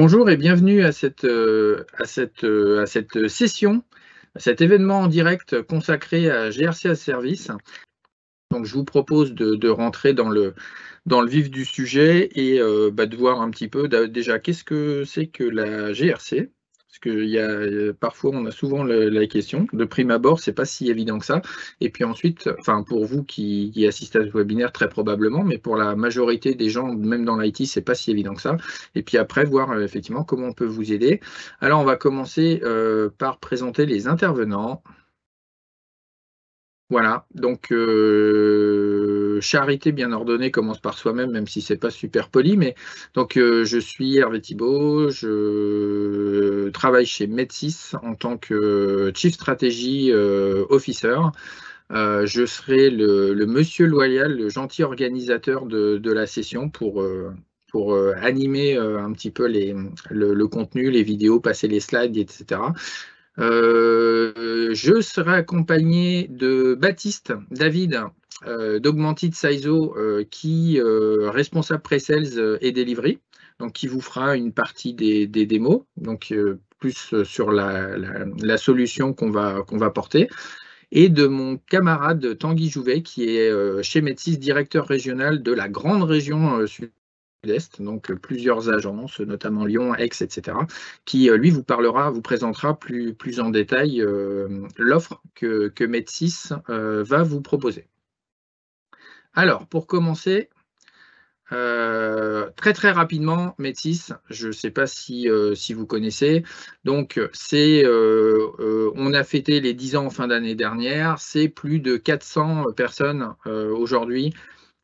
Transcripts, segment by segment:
Bonjour et bienvenue à cette session, à cet événement en direct consacré à GRC as a Service. Donc, je vous propose de rentrer dans le vif du sujet et de voir un petit peu déjà qu'est-ce que c'est que la GRC. Parce qu'il y a parfois, on a souvent la question. De prime abord, c'est pas si évident que ça. Et puis ensuite, enfin pour vous qui assistez à ce webinaire, très probablement, mais pour la majorité des gens, même dans l'IT, c'est pas si évident que ça. Et puis après, voir effectivement comment on peut vous aider. Alors, on va commencer par présenter les intervenants. Voilà, donc charité bien ordonnée commence par soi-même, même si c'est pas super poli, mais donc je suis Hervé Thibault, je travaille chez Medsys en tant que Chief Strategy Officer. Je serai le monsieur loyal, le gentil organisateur de la session pour animer un petit peu le contenu, les vidéos, passer les slides, etc. Je serai accompagné de Baptiste David d'Augmented Sizo, qui responsable pre-sales et delivery, donc qui vous fera une partie des démos, donc plus sur la solution qu'on va porter, et de mon camarade Tanguy Jouvet, qui est chez Medsys directeur régional de la grande région Sud-Est, donc plusieurs agences, notamment Lyon, Aix, etc., qui lui vous présentera plus en détail l'offre que Medsys va vous proposer. Alors, pour commencer, très très rapidement, Medsys, je ne sais pas si vous connaissez, donc on a fêté les 10 ans en fin d'année dernière, c'est plus de 400 personnes aujourd'hui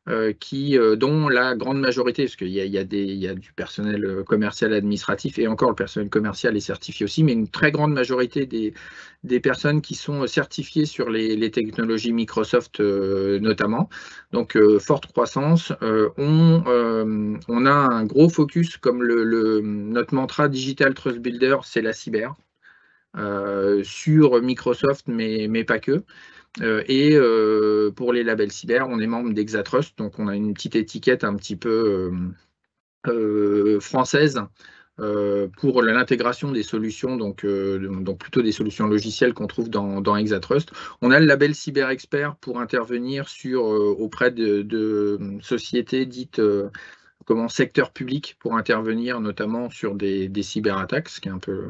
dont la grande majorité, parce qu'il y a du personnel commercial administratif, et encore le personnel commercial est certifié aussi, mais une très grande majorité des personnes qui sont certifiées sur les technologies Microsoft notamment. Donc, forte croissance. On a un gros focus, comme notre mantra Digital Trust Builder, c'est la cyber, sur Microsoft, mais pas que. Et pour les labels cyber, on est membre d'Exatrust, donc on a une petite étiquette un petit peu française pour l'intégration des solutions, donc plutôt des solutions logicielles qu'on trouve dans Exatrust. On a le label Cyber Expert pour intervenir auprès de sociétés dites secteur public, pour intervenir notamment sur des cyberattaques, ce qui est un peu.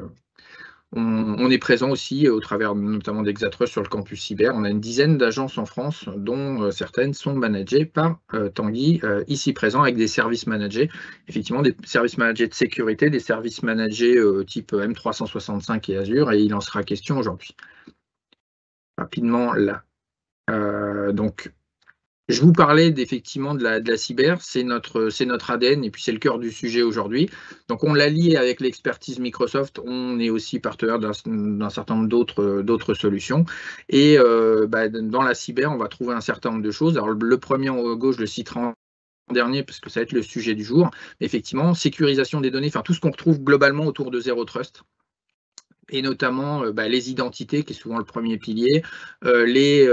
On est présent aussi au travers notamment d'Exatrust sur le campus cyber. On a une dizaine d'agences en France, dont certaines sont managées par Tanguy, ici présent, avec des services managés. Effectivement, des services managés de sécurité, des services managés type M365 et Azure, et il en sera question aujourd'hui. Rapidement, là. Donc, je vous parlais effectivement de la cyber, c'est notre ADN et puis c'est le cœur du sujet aujourd'hui. Donc on l'a lié avec l'expertise Microsoft, on est aussi partenaire d'un certain nombre d'autres solutions. Et dans la cyber, on va trouver un certain nombre de choses. Alors le premier en gauche, je le citerai en dernier parce que ça va être le sujet du jour. Effectivement, sécurisation des données, enfin tout ce qu'on retrouve globalement autour de Zero Trust, et notamment les identités, qui est souvent le premier pilier, les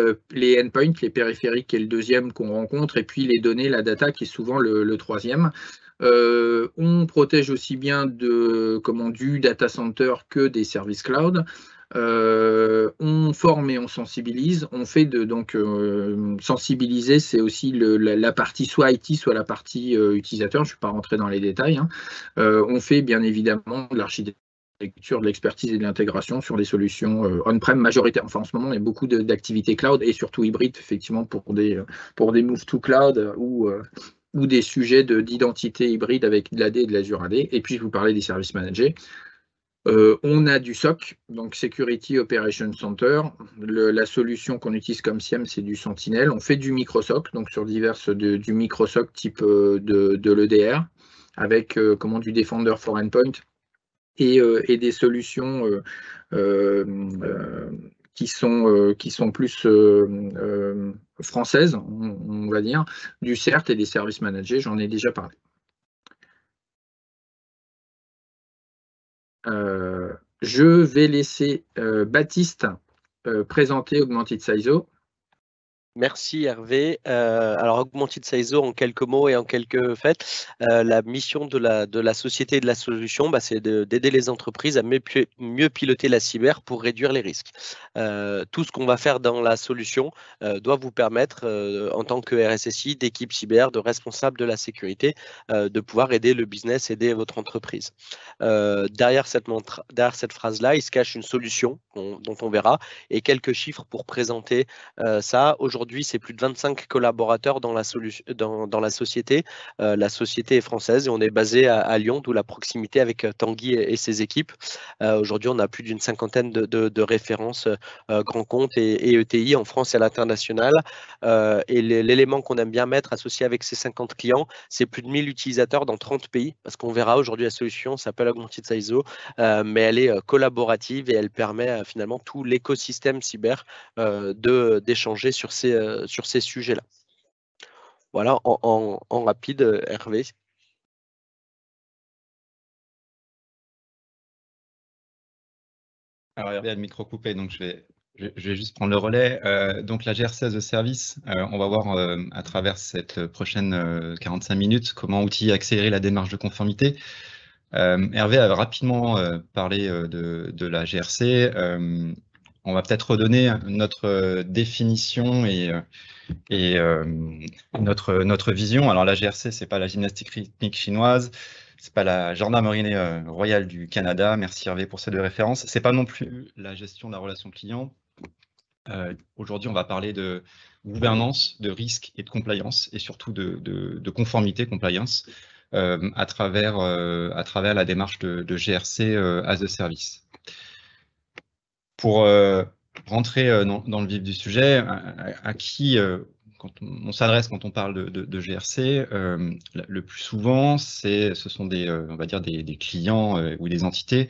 endpoints, les périphériques, qui est le deuxième qu'on rencontre, et puis les données, la data, qui est souvent le troisième. On protège aussi bien du data center que des services cloud. On forme et on sensibilise. On fait sensibiliser, c'est aussi la partie soit IT, soit la partie utilisateur. Je ne vais pas rentrer dans les détails, hein. On fait bien évidemment de l'architecture, de l'expertise et de l'intégration sur des solutions on-prem majoritaires. Enfin, en ce moment, il y a beaucoup d'activités cloud et surtout hybrides, effectivement, pour des move to cloud ou des sujets d'identité hybride avec de l'AD et de l'Azure AD. Et puis, je vous parlais des services managés. On a du SOC, donc Security Operations Center. La solution qu'on utilise comme SIEM, c'est du Sentinel. On fait du microSOC, donc sur du microSOC type de l'EDR, avec du Defender for Endpoint, et des solutions qui sont plus françaises, on va dire, du CERT et des services managés, j'en ai déjà parlé. Je vais laisser Baptiste présenter Augmented Sizo. Merci Hervé. Alors Augmented CISO en quelques mots et en quelques faits, la mission de la société et de la solution, c'est d'aider les entreprises à mieux piloter la cyber pour réduire les risques. Tout ce qu'on va faire dans la solution doit vous permettre, en tant que RSSI, d'équipe cyber, de responsable de la sécurité, de pouvoir aider le business, aider votre entreprise. Derrière cette phrase-là, il se cache une solution dont on verra et quelques chiffres pour présenter ça. Aujourd'hui, c'est plus de 25 collaborateurs dans dans la société. La société est française et on est basé à Lyon, d'où la proximité avec Tanguy et ses équipes. Aujourd'hui, on a plus d'une cinquantaine de références grands comptes et ETI en France et à l'international. Et l'élément qu'on aime bien mettre associé avec ces 50 clients, c'est plus de 1000 utilisateurs dans 30 pays, parce qu'on verra aujourd'hui la solution s'appelle Augmented CISO, mais elle est collaborative et elle permet finalement tout l'écosystème cyber d'échanger sur ces sujets-là. Voilà, en rapide, Hervé. Alors Hervé a le micro coupé, donc je vais juste prendre le relais. Donc la GRC as a service, on va voir à travers cette prochaine 45 minutes comment outiller et accélérer la démarche de conformité. Hervé a rapidement parlé de la GRC. On va peut-être redonner notre définition et notre vision. Alors la GRC, c'est pas la gymnastique rythmique chinoise, c'est pas la gendarmerie royale du Canada. Merci Hervé pour ces deux références. C'est pas non plus la gestion de la relation client. Aujourd'hui, on va parler de gouvernance, de risque et de compliance, et surtout de conformité, compliance, à travers la démarche de GRC as a service. Pour rentrer dans le vif du sujet, à qui quand on s'adresse quand on parle de GRC, le plus souvent, ce sont on va dire des clients ou des entités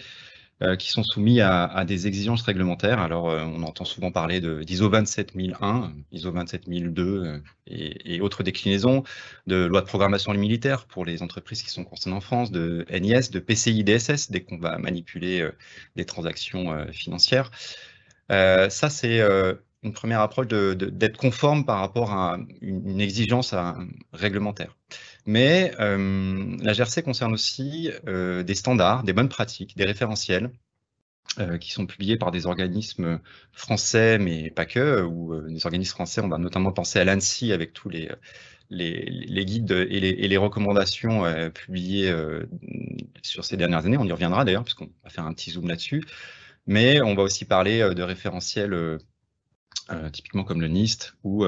qui sont soumis à des exigences réglementaires. Alors, on entend souvent parler d'ISO 27001, ISO 27002 et autres déclinaisons, de loi de programmation militaire pour les entreprises qui sont concernées en France, de NIS, de PCI DSS, dès qu'on va manipuler des transactions financières. Ça, c'est une première approche d'être conforme par rapport à une exigence réglementaire. Mais la GRC concerne aussi des standards, des bonnes pratiques, des référentiels qui sont publiés par des organismes français, mais pas que, ou des organismes français. On va notamment penser à l'ANSSI avec tous les guides et les recommandations publiées sur ces dernières années. On y reviendra d'ailleurs, puisqu'on va faire un petit zoom là-dessus. Mais on va aussi parler de référentiels typiquement comme le NIST ou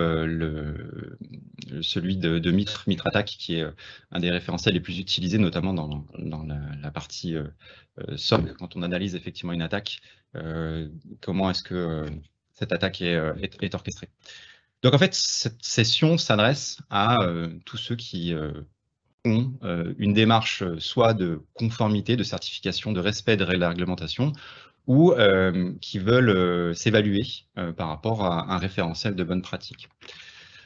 celui de MITRE-ATT&CK, qui est un des référentiels les plus utilisés, notamment dans la partie SOC, quand on analyse effectivement une attaque, comment est-ce que cette attaque est orchestrée. Donc en fait, cette session s'adresse à tous ceux qui ont une démarche soit de conformité, de certification, de respect de la réglementation, ou qui veulent s'évaluer par rapport à un référentiel de bonne pratique.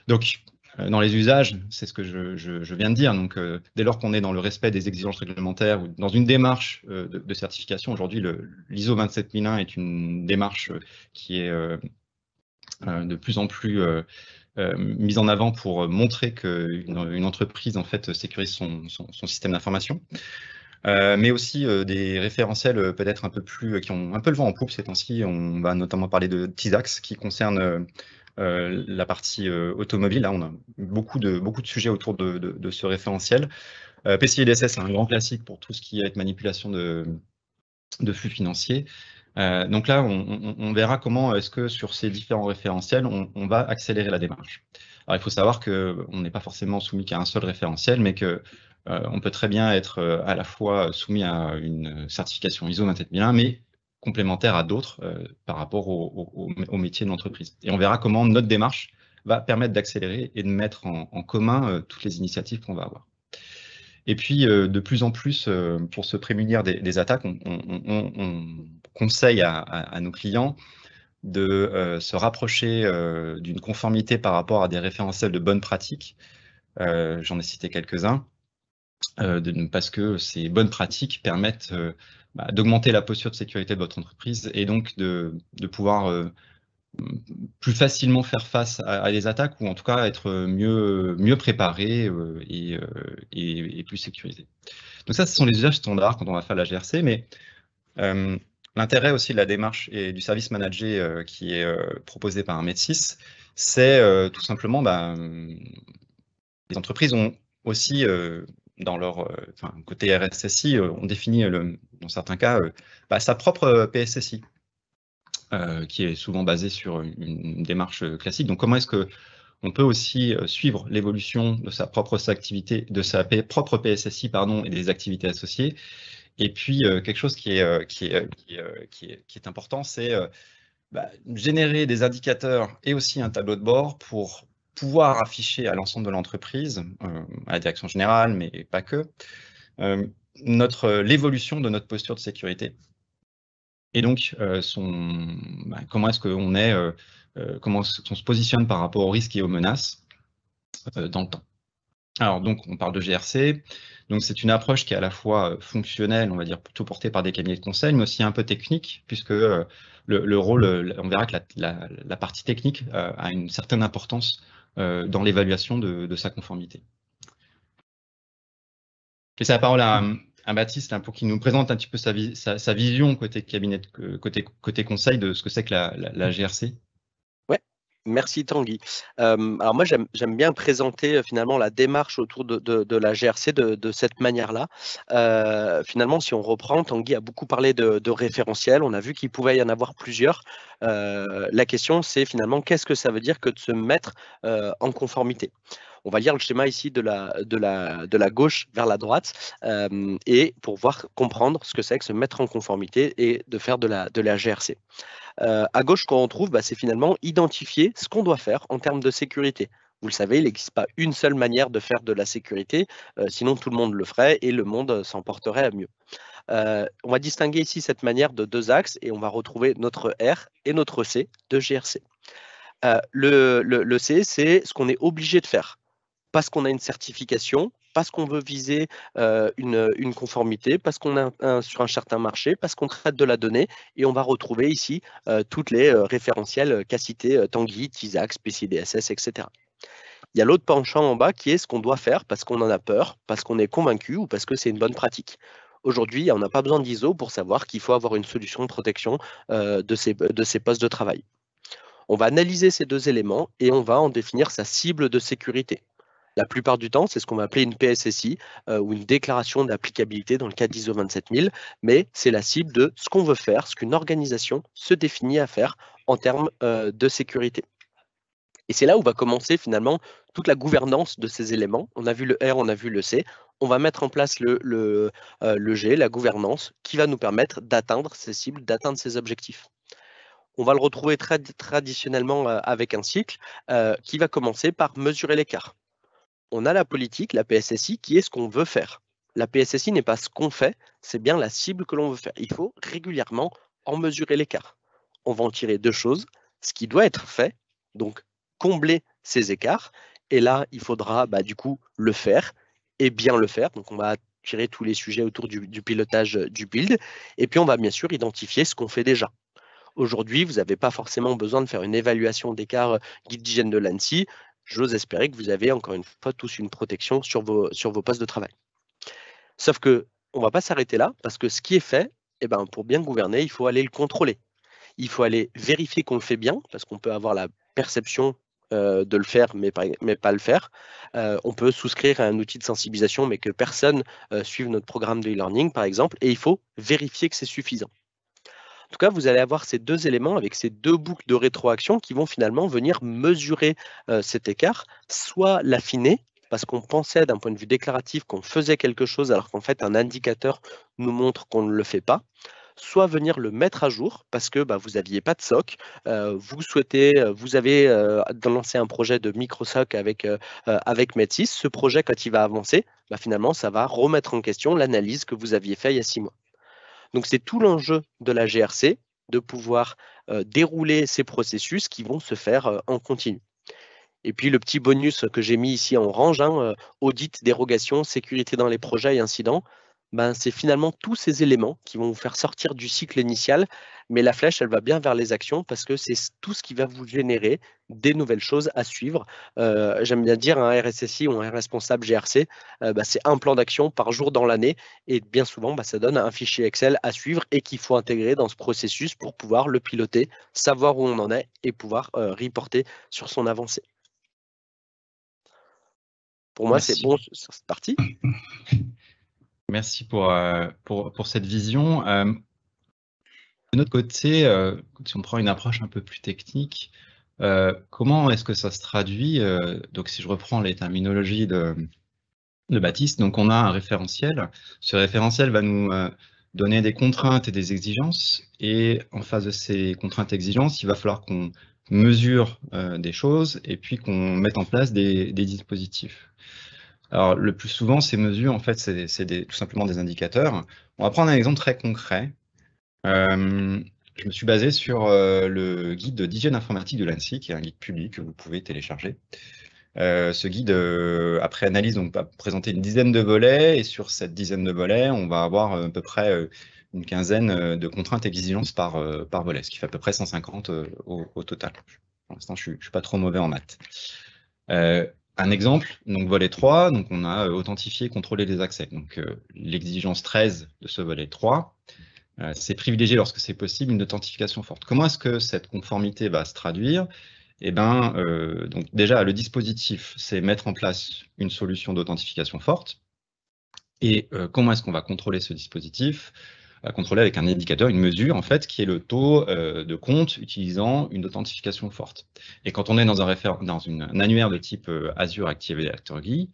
Donc, dans les usages, c'est ce que je viens de dire. Donc, dès lors qu'on est dans le respect des exigences réglementaires ou dans une démarche de certification, aujourd'hui, l'ISO 27001 est une démarche qui est de plus en plus mise en avant pour montrer qu'une entreprise en fait sécurise son système d'information. Mais aussi des référentiels peut-être un peu plus, qui ont un peu le vent en poupe ces temps-ci. On va notamment parler de TISAX qui concerne la partie automobile. Là, on a beaucoup de sujets autour de ce référentiel. PCI DSS, c'est un grand classique pour tout ce qui est manipulation de flux financiers. Donc là, on verra comment est-ce que sur ces différents référentiels, on va accélérer la démarche. Alors, il faut savoir qu'on n'est pas forcément soumis qu'à un seul référentiel, mais que on peut très bien être à la fois soumis à une certification ISO 27001, mais complémentaire à d'autres par rapport au métier de l'entreprise. Et on verra comment notre démarche va permettre d'accélérer et de mettre en commun toutes les initiatives qu'on va avoir. Et puis, de plus en plus, pour se prémunir des attaques, on conseille à nos clients de se rapprocher d'une conformité par rapport à des référentiels de bonnes pratiques. J'en ai cité quelques-uns. Parce que ces bonnes pratiques permettent d'augmenter la posture de sécurité de votre entreprise et donc de pouvoir plus facilement faire face à des attaques, ou en tout cas être mieux préparé et plus sécurisé. Donc ça, ce sont les usages standards quand on va faire la GRC, mais l'intérêt aussi de la démarche et du service managé qui est proposé par un MED6, c'est tout simplement, les entreprises ont aussi, dans leur côté RSSI, on définit, dans certains cas, sa propre PSSI, qui est souvent basée sur une démarche classique. Donc comment est-ce que on peut aussi suivre l'évolution de sa propre activité, de sa propre PSSI, et des activités associées. Et puis quelque chose qui est important, c'est générer des indicateurs et aussi un tableau de bord pour pouvoir afficher à l'ensemble de l'entreprise, à la direction générale, mais pas que, l'évolution de notre posture de sécurité. Et donc, comment est-ce qu'on comment on se positionne par rapport aux risques et aux menaces dans le temps. Alors, donc, on parle de GRC. Donc, c'est une approche qui est à la fois fonctionnelle, on va dire plutôt portée par des cabinets de conseil, mais aussi un peu technique, puisque le rôle, on verra que la partie technique a une certaine importance dans l'évaluation de sa conformité. Je laisse la parole à Baptiste pour qu'il nous présente un petit peu sa vision côté cabinet, côté conseil de ce que c'est que la GRC. Merci Tanguy. Alors moi j'aime bien présenter finalement la démarche autour de la GRC de cette manière-là. Finalement, si on reprend, Tanguy a beaucoup parlé de référentiels, on a vu qu'il pouvait y en avoir plusieurs. La question c'est finalement qu'est-ce que ça veut dire que de se mettre en conformité. On va lire le schéma ici de la gauche vers la droite et pour comprendre ce que c'est que se mettre en conformité et de faire de la GRC. À gauche, ce qu'on retrouve, c'est finalement identifier ce qu'on doit faire en termes de sécurité. Vous le savez, il n'existe pas une seule manière de faire de la sécurité, sinon tout le monde le ferait et le monde s'en porterait à mieux. On va distinguer ici cette manière de deux axes et on va retrouver notre R et notre C de GRC. Le C, c'est ce qu'on est obligé de faire parce qu'on a une certification, parce qu'on veut viser une conformité, parce qu'on est sur un certain marché, parce qu'on traite de la donnée, et on va retrouver ici toutes les référentiels qu'a cité Tanguy, TISAX, PCI-DSS, etc. Il y a l'autre penchant en bas qui est ce qu'on doit faire parce qu'on en a peur, parce qu'on est convaincu ou parce que c'est une bonne pratique. Aujourd'hui, on n'a pas besoin d'ISO pour savoir qu'il faut avoir une solution de protection de ces postes de travail. On va analyser ces deux éléments et on va en définir sa cible de sécurité. La plupart du temps, c'est ce qu'on va appeler une PSSI ou une déclaration d'applicabilité dans le cas d'ISO 27000, mais c'est la cible de ce qu'on veut faire, ce qu'une organisation se définit à faire en termes de sécurité. Et c'est là où va commencer finalement toute la gouvernance de ces éléments. On a vu le R, on a vu le C. On va mettre en place le G, la gouvernance, qui va nous permettre d'atteindre ces cibles, d'atteindre ces objectifs. On va le retrouver traditionnellement avec un cycle qui va commencer par mesurer l'écart. On a la politique, la PSSI, qui est ce qu'on veut faire. La PSSI n'est pas ce qu'on fait, c'est bien la cible que l'on veut faire. Il faut régulièrement en mesurer l'écart. On va en tirer deux choses, ce qui doit être fait, donc combler ces écarts, et là, il faudra du coup le faire, et bien le faire. Donc on va tirer tous les sujets autour du pilotage du build, et puis on va bien sûr identifier ce qu'on fait déjà. Aujourd'hui, vous n'avez pas forcément besoin de faire une évaluation d'écart guide d'hygiène de l'ANSSI. J'ose espérer que vous avez encore une fois tous une protection sur vos postes de travail. Sauf qu'on ne va pas s'arrêter là parce que ce qui est fait, pour bien gouverner, il faut aller le contrôler. Il faut aller vérifier qu'on le fait bien parce qu'on peut avoir la perception de le faire mais pas le faire. On peut souscrire à un outil de sensibilisation mais que personne suive notre programme de e-learning par exemple et il faut vérifier que c'est suffisant. En tout cas, vous allez avoir ces deux éléments avec ces deux boucles de rétroaction qui vont finalement venir mesurer cet écart, soit l'affiner, parce qu'on pensait d'un point de vue déclaratif qu'on faisait quelque chose alors qu'en fait un indicateur nous montre qu'on ne le fait pas, soit venir le mettre à jour parce que vous n'aviez pas de SOC, vous avez lancé un projet de micro-SOC avec MED6, ce projet quand il va avancer, finalement ça va remettre en question l'analyse que vous aviez faite il y a 6 mois. Donc, c'est tout l'enjeu de la GRC, de pouvoir dérouler ces processus qui vont se faire en continu. Et puis, le petit bonus que j'ai mis ici en orange, audit, dérogation, sécurité dans les projets et incidents, ben, c'est finalement tous ces éléments qui vont vous faire sortir du cycle initial, mais la flèche, elle va bien vers les actions parce que c'est tout ce qui va vous générer des nouvelles choses à suivre. J'aime bien dire un RSSI ou un responsable GRC, ben, c'est un plan d'action par jour dans l'année et bien souvent, ben, ça donne un fichier Excel à suivre et qu'il faut intégrer dans ce processus pour pouvoir le piloter, savoir où on en est et pouvoir reporter sur son avancée. Pour moi, c'est Merci. bon sur cette partie. Merci pour cette vision. De notre côté, si on prend une approche un peu plus technique, comment est-ce que ça se traduit? Donc, si je reprends les terminologies de Baptiste, donc on a un référentiel. Ce référentiel va nous donner des contraintes et des exigences. Et en face de ces contraintes et exigences, il va falloir qu'on mesure des choses et puis qu'on mette en place des dispositifs. Alors, le plus souvent, ces mesures, en fait, c'est tout simplement des indicateurs. On va prendre un exemple très concret. Je me suis basé sur le guide d'hygiène informatique de l'ANSSI, qui est un guide public que vous pouvez télécharger. Ce guide, après analyse, donc, va présenter une dizaine de volets, et sur cette dizaine de volets, on va avoir à peu près une quinzaine de contraintes et exigences par volet, ce qui fait à peu près 150 au total. Pour l'instant, je ne suis pas trop mauvais en maths. Un exemple, donc volet 3, donc on a authentifié et contrôlé les accès. Donc l'exigence 13 de ce volet 3, c'est privilégier lorsque c'est possible une authentification forte. Comment est-ce que cette conformité va se traduire? Eh bien, donc déjà, le dispositif, c'est mettre en place une solution d'authentification forte. Et comment est-ce qu'on va contrôler ce dispositif? Contrôler avec un indicateur, une mesure, en fait, qui est le taux de compte utilisant une authentification forte. Et quand on est dans un annuaire de type Azure Active Directory,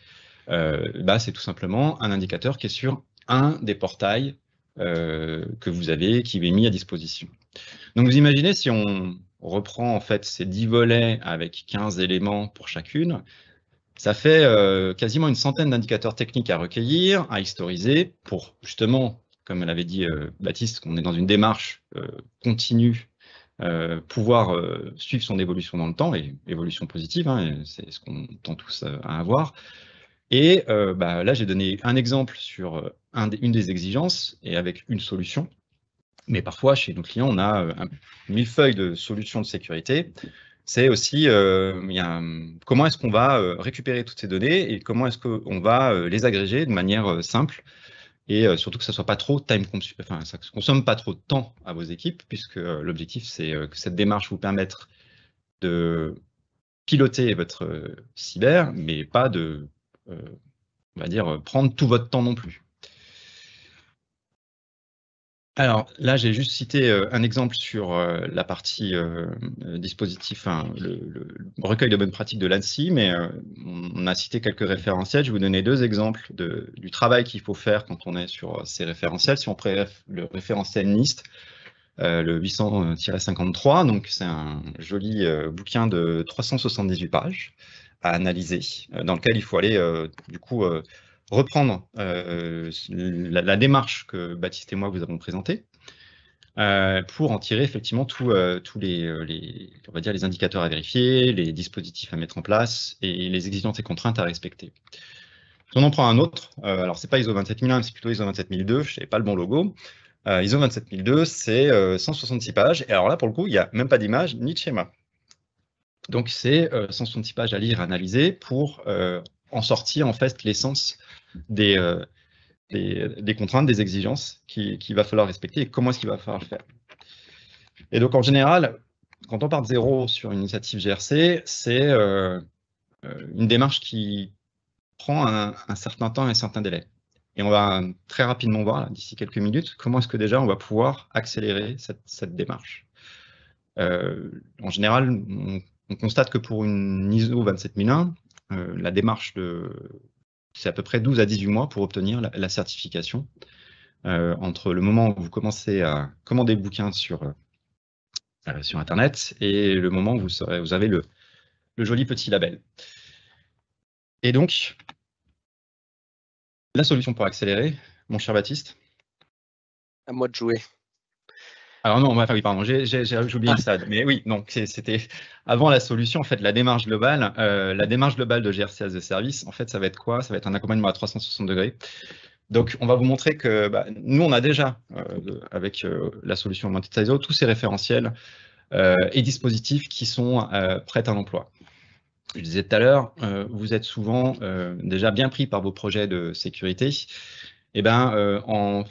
bah, c'est tout simplement un indicateur qui est sur un des portails que vous avez, qui est mis à disposition. Donc vous imaginez, si on reprend en fait ces 10 volets avec 15 éléments pour chacune, ça fait quasiment une centaine d'indicateurs techniques à recueillir, à historiser, pour justement, comme l'avait dit Baptiste, qu'on est dans une démarche continue, pouvoir suivre son évolution dans le temps, et évolution positive, hein, c'est ce qu'on tend tous à avoir. Et bah, là, j'ai donné un exemple sur une des exigences, et avec une solution. Mais parfois, chez nos clients, on a un millefeuille de solutions de sécurité. C'est aussi comment est-ce qu'on va récupérer toutes ces données et comment est-ce qu'on va les agréger de manière simple et surtout que ça soit pas trop enfin, ça ne consomme pas trop de temps à vos équipes, puisque l'objectif, c'est que cette démarche vous permette de piloter votre cyber, mais pas de, on va dire, prendre tout votre temps non plus. Alors là, j'ai juste cité un exemple sur la partie dispositif, hein, le recueil de bonnes pratiques de l'ANSSI, mais on a cité quelques référentiels. Je vais vous donner deux exemples du travail qu'il faut faire quand on est sur ces référentiels. Si on prend le référentiel NIST, le 800-53, donc c'est un joli bouquin de 378 pages à analyser, dans lequel il faut aller du coup reprendre la démarche que Baptiste et moi vous avons présentée pour en tirer effectivement tous les, on va dire, les indicateurs à vérifier, les dispositifs à mettre en place et les exigences et contraintes à respecter. Si on en prend un autre, alors c'est pas ISO 27001, c'est plutôt ISO 27002, je n'avais pas le bon logo. ISO 27002, c'est 166 pages, et alors là pour le coup, il n'y a même pas d'image ni de schéma. Donc c'est 166 pages à lire, à analyser pour en sortir en fait l'essence des contraintes, des exigences qu'il va falloir respecter et comment est-ce qu'il va falloir le faire. Et donc en général, quand on part de zéro sur une initiative GRC, c'est une démarche qui prend un certain temps et un certain délai. Et on va très rapidement voir, d'ici quelques minutes, comment est-ce que déjà on va pouvoir accélérer cette démarche. En général, on constate que pour une ISO 27001, la démarche c'est à peu près 12 à 18 mois pour obtenir la certification. Entre le moment où vous commencez à commander le bouquin sur Internet et le moment où vous avez le joli petit label. Et donc, la solution pour accélérer, mon cher Baptiste? À moi de jouer. Alors non, oui, pardon, j'ai oublié une stade. Mais oui, donc c'était avant la solution, en fait, la démarche globale de GRC as a Service, en fait, ça va être quoi? Ça va être un accompagnement à 360 degrés. Donc, on va vous montrer que nous, on a déjà, avec la solution Augmented CISO, tous ces référentiels et dispositifs qui sont prêts à l'emploi. Je disais tout à l'heure, vous êtes souvent déjà bien pris par vos projets de sécurité. Et en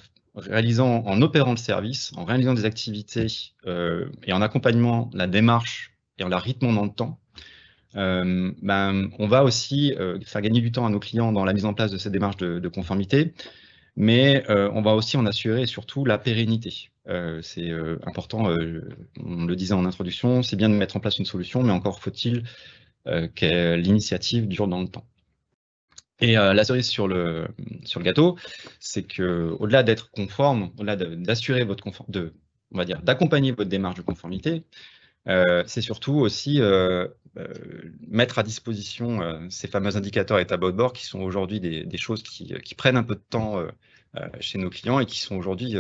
opérant le service, en réalisant des activités et en accompagnant la démarche et en la rythmant dans le temps, on va aussi faire gagner du temps à nos clients dans la mise en place de cette démarche de conformité, mais on va aussi en assurer surtout la pérennité. C'est important, on le disait en introduction, c'est bien de mettre en place une solution, mais encore faut-il que l'initiative dure dans le temps. Et la cerise sur le gâteau, c'est que au-delà d'être conforme, au-delà d'assurer votre on va dire d'accompagner votre démarche de conformité, c'est surtout aussi mettre à disposition ces fameux indicateurs et tableaux de bord qui sont aujourd'hui des choses qui prennent un peu de temps chez nos clients et qui sont aujourd'hui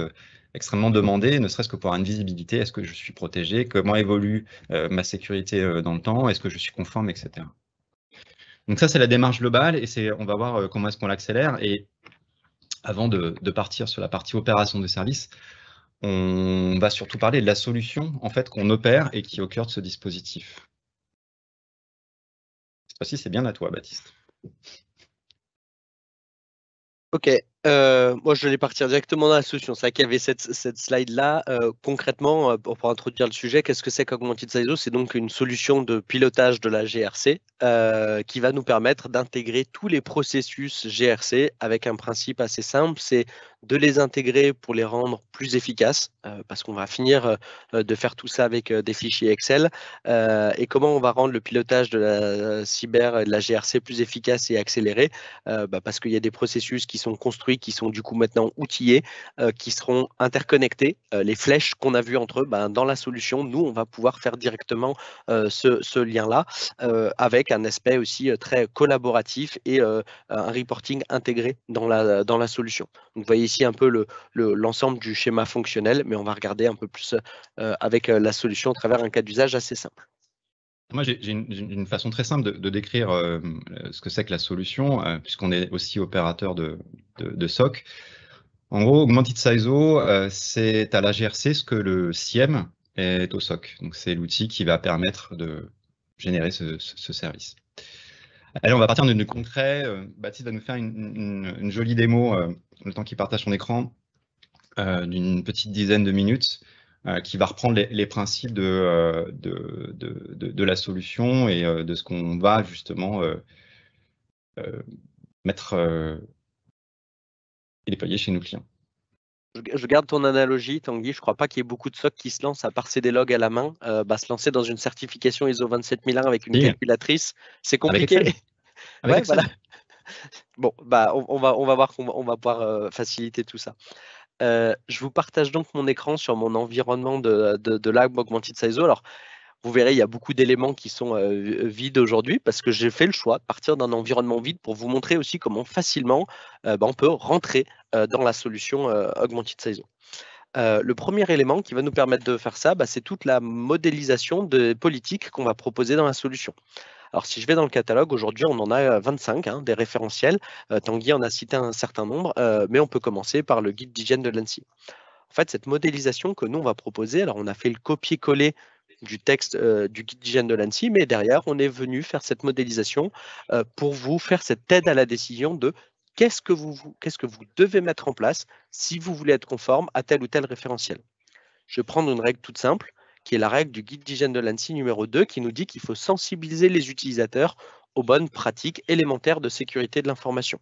extrêmement demandées, ne serait-ce que pour avoir une visibilité. Est-ce que je suis protégé? Comment évolue ma sécurité dans le temps? Est-ce que je suis conforme, etc. Donc ça, c'est la démarche globale et on va voir comment est-ce qu'on l'accélère. Et avant de partir sur la partie opération de service, on va surtout parler de la solution en fait qu'on opère et qui est au cœur de ce dispositif. Cette fois-ci, c'est bien à toi, Baptiste. Ok, moi je vais partir directement dans la solution. C'est vrai qu'il y avait cette slide-là. Concrètement, pour introduire le sujet, qu'est-ce que c'est qu'Augmented CISO? C'est donc une solution de pilotage de la GRC qui va nous permettre d'intégrer tous les processus GRC avec un principe assez simple, c'est de les intégrer pour les rendre plus efficaces, parce qu'on va finir de faire tout ça avec des fichiers Excel. Et comment on va rendre le pilotage de la cyber et de la GRC plus efficace et accéléré? Parce qu'il y a des processus qui sont construits, qui sont du coup maintenant outillés, qui seront interconnectés. Les flèches qu'on a vues entre eux, dans la solution, nous, on va pouvoir faire directement ce lien-là avec un aspect aussi très collaboratif et un reporting intégré dans la solution. Donc, vous voyez ici un peu l'ensemble du schéma fonctionnel, mais on va regarder un peu plus avec la solution à travers un cas d'usage assez simple. Moi, j'ai une façon très simple de décrire ce que c'est que la solution, puisqu'on est aussi opérateur de SOC. En gros, Augmented CISO, c'est à la GRC ce que le SIEM est au SOC. Donc, c'est l'outil qui va permettre de générer ce service. Allez, on va partir du concret. Baptiste va nous faire une jolie démo, le temps qu'il partage son écran, d'une petite dizaine de minutes, qui va reprendre les principes de la solution et de ce qu'on va justement mettre et déployer chez nos clients. Je garde ton analogie, Tanguy. Je ne crois pas qu'il y ait beaucoup de SOC qui se lancent à passer des logs à la main. Se lancer dans une certification ISO 27001 avec une calculatrice, c'est compliqué. Avec Excel. Avec Excel. Voilà. Bon, on va voir qu'on va pouvoir faciliter tout ça. Je vous partage donc mon écran sur mon environnement de Lab Augmented CISO. Alors, vous verrez, il y a beaucoup d'éléments qui sont vides aujourd'hui parce que j'ai fait le choix de partir d'un environnement vide pour vous montrer aussi comment facilement on peut rentrer dans la solution Augmented CISO. Le premier élément qui va nous permettre de faire ça, c'est toute la modélisation des politiques qu'on va proposer dans la solution. Alors, si je vais dans le catalogue, aujourd'hui, on en a 25, des référentiels. Tanguy en a cité un certain nombre, mais on peut commencer par le guide d'hygiène de l'ANSSI. En fait, cette modélisation que nous, on va proposer, alors on a fait le copier-coller du texte du guide d'hygiène de l'ANSSI, mais derrière, on est venu faire cette modélisation pour vous faire cette aide à la décision de qu'est-ce que vous devez mettre en place si vous voulez être conforme à tel ou tel référentiel. Je vais prendre une règle toute simple, qui est la règle du guide d'hygiène de l'ANSSI numéro 2, qui nous dit qu'il faut sensibiliser les utilisateurs aux bonnes pratiques élémentaires de sécurité de l'information.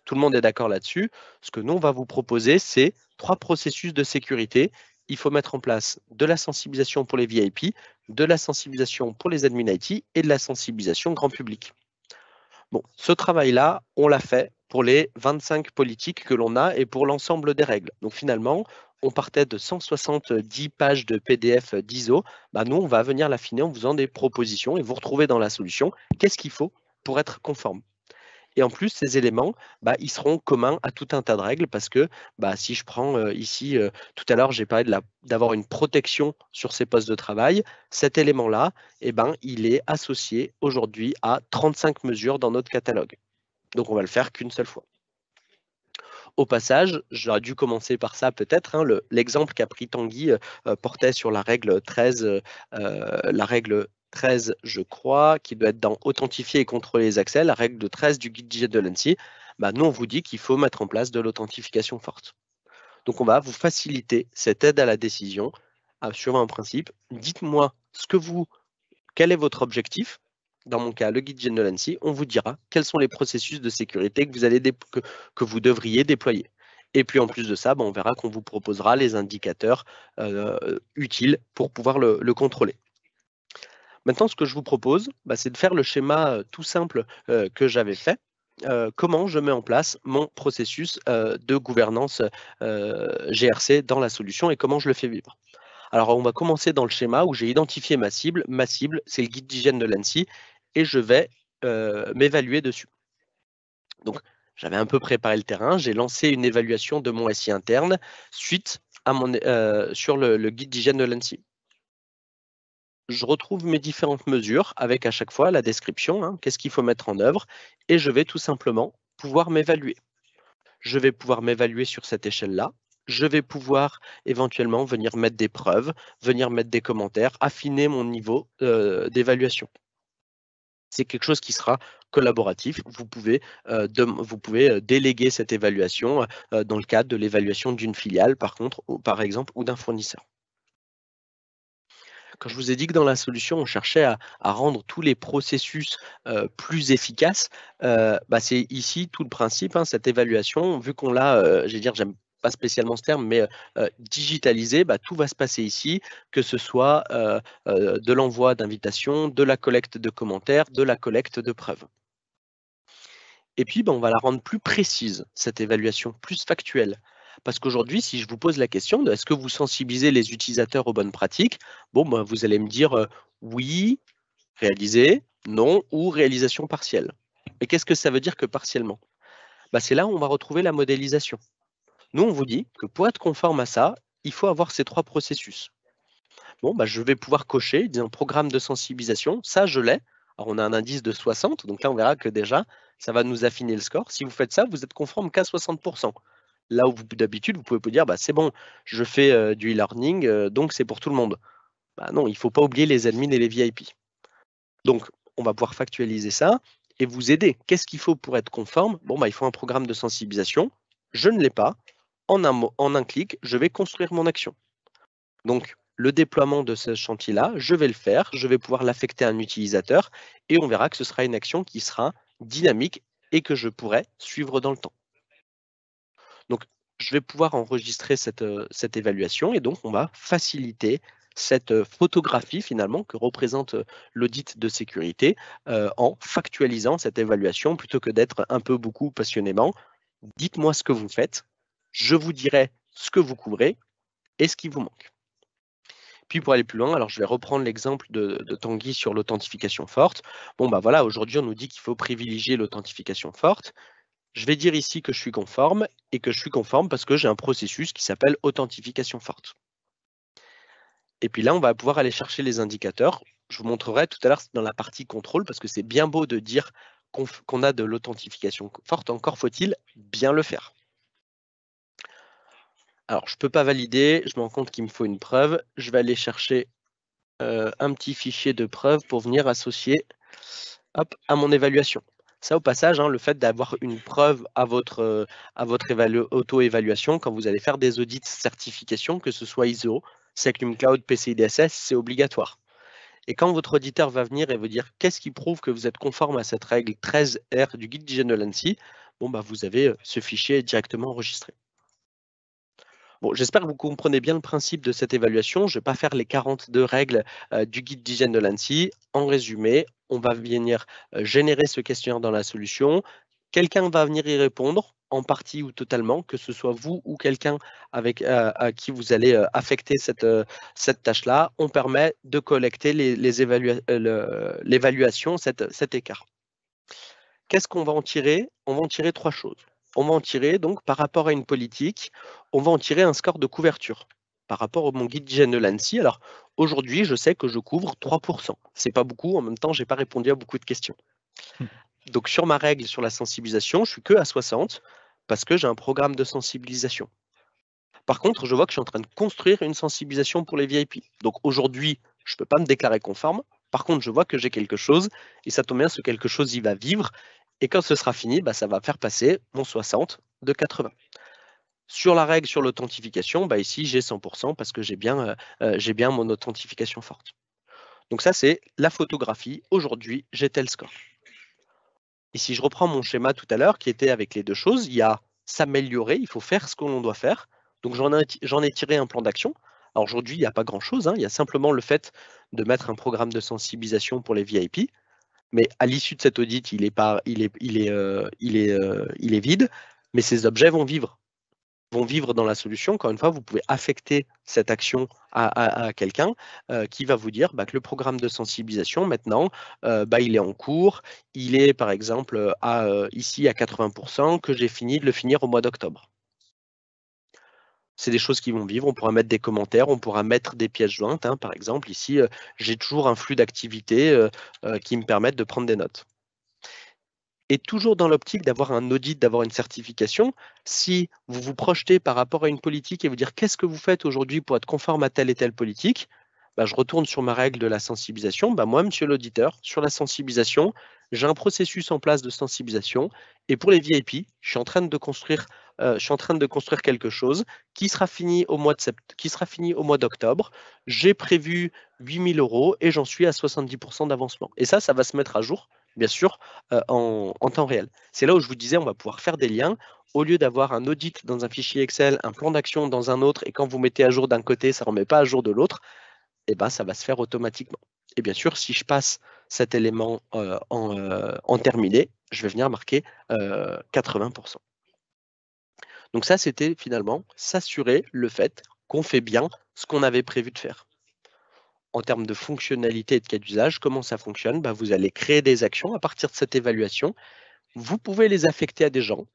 Tout le monde est d'accord là-dessus. Ce que nous, on va vous proposer, c'est 3 processus de sécurité. Il faut mettre en place de la sensibilisation pour les VIP, de la sensibilisation pour les admins IT et de la sensibilisation grand public. Bon, ce travail-là, on l'a fait pour les 25 politiques que l'on a et pour l'ensemble des règles. Donc finalement, on partait de 170 pages de PDF d'ISO. Nous, on va venir l'affiner en vous faisant des propositions et vous retrouvez dans la solution qu'est-ce qu'il faut pour être conforme. Et en plus, ces éléments, ils seront communs à tout un tas de règles parce que si je prends ici, tout à l'heure, j'ai parlé d'avoir une protection sur ces postes de travail. Cet élément-là, il est associé aujourd'hui à 35 mesures dans notre catalogue. Donc, on va le faire qu'une seule fois. au passage, j'aurais dû commencer par ça peut-être, hein, l'exemple qu'a pris Tanguy portait sur la règle 13, je crois, qui doit être dans authentifier et contrôler les accès, la règle de 13 du guide d'hygiène de l'ANSSI. Bah, nous, on vous dit qu'il faut mettre en place de l'authentification forte. Donc, on va vous faciliter cette aide à la décision sur un principe. Dites-moi quel est votre objectif. Dans mon cas, le guide d'hygiène de l'ANSSI, on vous dira quels sont les processus de sécurité que vous devriez déployer. Et puis, en plus de ça, on verra qu'on vous proposera les indicateurs utiles pour pouvoir le contrôler. Maintenant, ce que je vous propose, c'est de faire le schéma tout simple que j'avais fait. Comment je mets en place mon processus de gouvernance GRC dans la solution et comment je le fais vivre. Alors, on va commencer dans le schéma où j'ai identifié ma cible. Ma cible, c'est le guide d'hygiène de l'ANSSI et je vais m'évaluer dessus. Donc, j'avais un peu préparé le terrain. J'ai lancé une évaluation de mon SI interne suite à sur le guide d'hygiène de l'ANSSI. Je retrouve mes différentes mesures avec à chaque fois la description, hein, qu'est-ce qu'il faut mettre en œuvre, et je vais tout simplement pouvoir m'évaluer. Je vais pouvoir m'évaluer sur cette échelle-là. Je vais pouvoir éventuellement venir mettre des preuves, venir mettre des commentaires, affiner mon niveau d'évaluation. C'est quelque chose qui sera collaboratif. Vous pouvez déléguer cette évaluation dans le cadre de l'évaluation d'une filiale, par exemple, ou d'un fournisseur. Quand je vous ai dit que dans la solution, on cherchait à rendre tous les processus plus efficaces, c'est ici tout le principe, hein, cette évaluation, vu qu'on l'a, j'aime pas spécialement ce terme, mais digitalisé, tout va se passer ici, que ce soit de l'envoi d'invitations, de la collecte de commentaires, de la collecte de preuves. Et puis, on va la rendre plus précise, cette évaluation, plus factuelle. Parce qu'aujourd'hui, si je vous pose la question de est-ce que vous sensibilisez les utilisateurs aux bonnes pratiques, vous allez me dire oui, réalisé, non ou réalisation partielle. Et qu'est-ce que ça veut dire que partiellement? C'est là où on va retrouver la modélisation. Nous, on vous dit que pour être conforme à ça, il faut avoir ces 3 processus. Je vais pouvoir cocher, disons, programme de sensibilisation, ça je l'ai. Alors on a un indice de 60, donc là on verra que déjà, ça va nous affiner le score. Si vous faites ça, vous êtes conforme qu'à 60%. Là où d'habitude, vous pouvez vous dire, c'est bon, je fais du e-learning, donc c'est pour tout le monde. Non, il ne faut pas oublier les admins et les VIP. Donc, on va pouvoir factualiser ça et vous aider. Qu'est-ce qu'il faut pour être conforme? Il faut un programme de sensibilisation. Je ne l'ai pas. En un clic, je vais construire mon action. Donc, le déploiement de ce chantier-là, je vais le faire. Je vais pouvoir l'affecter à un utilisateur et on verra que ce sera une action qui sera dynamique et que je pourrai suivre dans le temps. Donc, je vais pouvoir enregistrer cette évaluation et donc on va faciliter cette photographie finalement que représente l'audit de sécurité en factualisant cette évaluation plutôt que d'être un peu beaucoup passionnément. Dites-moi ce que vous faites, je vous dirai ce que vous couvrez et ce qui vous manque. Puis pour aller plus loin, alors je vais reprendre l'exemple de Tanguy sur l'authentification forte. Voilà, aujourd'hui on nous dit qu'il faut privilégier l'authentification forte. Je vais dire ici que je suis conforme et que je suis conforme parce que j'ai un processus qui s'appelle authentification forte. Et puis là, on va pouvoir aller chercher les indicateurs. Je vous montrerai tout à l'heure dans la partie contrôle parce que c'est bien beau de dire qu'on a de l'authentification forte, encore faut-il bien le faire. Alors, je ne peux pas valider, je me rends compte qu'il me faut une preuve. Je vais aller chercher un petit fichier de preuve pour venir associer à mon évaluation. Ça, au passage, le fait d'avoir une preuve à votre auto-évaluation, quand vous allez faire des audits certification, que ce soit ISO, Secnum Cloud, PCI DSS, c'est obligatoire. Et quand votre auditeur va venir et vous dire qu'est-ce qui prouve que vous êtes conforme à cette règle 13R du guide d'hygiène de l'ANSSI, vous avez ce fichier directement enregistré. J'espère que vous comprenez bien le principe de cette évaluation. Je ne vais pas faire les 42 règles du guide d'hygiène de l'ANSSI. En résumé, on va venir générer ce questionnaire dans la solution. Quelqu'un va venir y répondre, en partie ou totalement, que ce soit vous ou quelqu'un à qui vous allez affecter cette tâche-là. On permet de collecter l'évaluation, cet écart. Qu'est-ce qu'on va en tirer? On va en tirer 3 choses. On va en tirer, donc, par rapport à une politique, on va en tirer un score de couverture par rapport à mon guide d'hygiène de l'ANSSI. Alors, aujourd'hui, je sais que je couvre 3%. Ce n'est pas beaucoup. En même temps, je n'ai pas répondu à beaucoup de questions. Donc, sur ma règle, sur la sensibilisation, je suis que à 60. parce que j'ai un programme de sensibilisation. Par contre, je vois que je suis en train de construire une sensibilisation pour les VIP. Donc aujourd'hui, je ne peux pas me déclarer conforme. Par contre, je vois que j'ai quelque chose et ça tombe bien, ce quelque chose, il va vivre. Et quand ce sera fini, ça va faire passer mon 60 de 80. Sur la règle sur l'authentification, ici, j'ai 100% parce que j'ai bien mon authentification forte. Donc ça, c'est la photographie. Aujourd'hui, j'ai tel score. Et si je reprends mon schéma tout à l'heure qui était avec les deux choses, il y a s'améliorer, il faut faire ce que l'on doit faire. Donc j'en ai tiré un plan d'action. Alors aujourd'hui, il n'y a pas grand-chose, il y a simplement le fait de mettre un programme de sensibilisation pour les VIP. Mais à l'issue de cet audit, il est vide, mais ces objets vont vivre dans la solution. Encore une fois, vous pouvez affecter cette action à quelqu'un qui va vous dire que le programme de sensibilisation, maintenant, il est en cours. Il est, par exemple, ici à 80%, que j'ai fini de le finir au mois d'octobre. C'est des choses qui vont vivre. On pourra mettre des commentaires, on pourra mettre des pièces jointes. Par exemple, ici, j'ai toujours un flux d'activités qui me permettent de prendre des notes. Et toujours dans l'optique d'avoir un audit, d'avoir une certification, si vous vous projetez par rapport à une politique et vous dire qu'est-ce que vous faites aujourd'hui pour être conforme à telle et telle politique, je retourne sur ma règle de la sensibilisation. Moi, monsieur l'auditeur, sur la sensibilisation, j'ai un processus en place de sensibilisation. Et pour les VIP, je suis en train de construire quelque chose qui sera fini au mois d'octobre. J'ai prévu 8 000 € et j'en suis à 70% d'avancement. Et ça va se mettre à jour, bien sûr, en temps réel. C'est là où je vous disais, on va pouvoir faire des liens. Au lieu d'avoir un audit dans un fichier Excel, un plan d'action dans un autre, et quand vous mettez à jour d'un côté, ça ne remet pas à jour de l'autre, ça va se faire automatiquement. Et bien sûr, si je passe cet élément en terminé, je vais venir marquer 80%. Donc ça, c'était finalement s'assurer le fait qu'on fait bien ce qu'on avait prévu de faire. En termes de fonctionnalité et de cas d'usage, comment ça fonctionne? Vous allez créer des actions à partir de cette évaluation. Vous pouvez les affecter à des gens,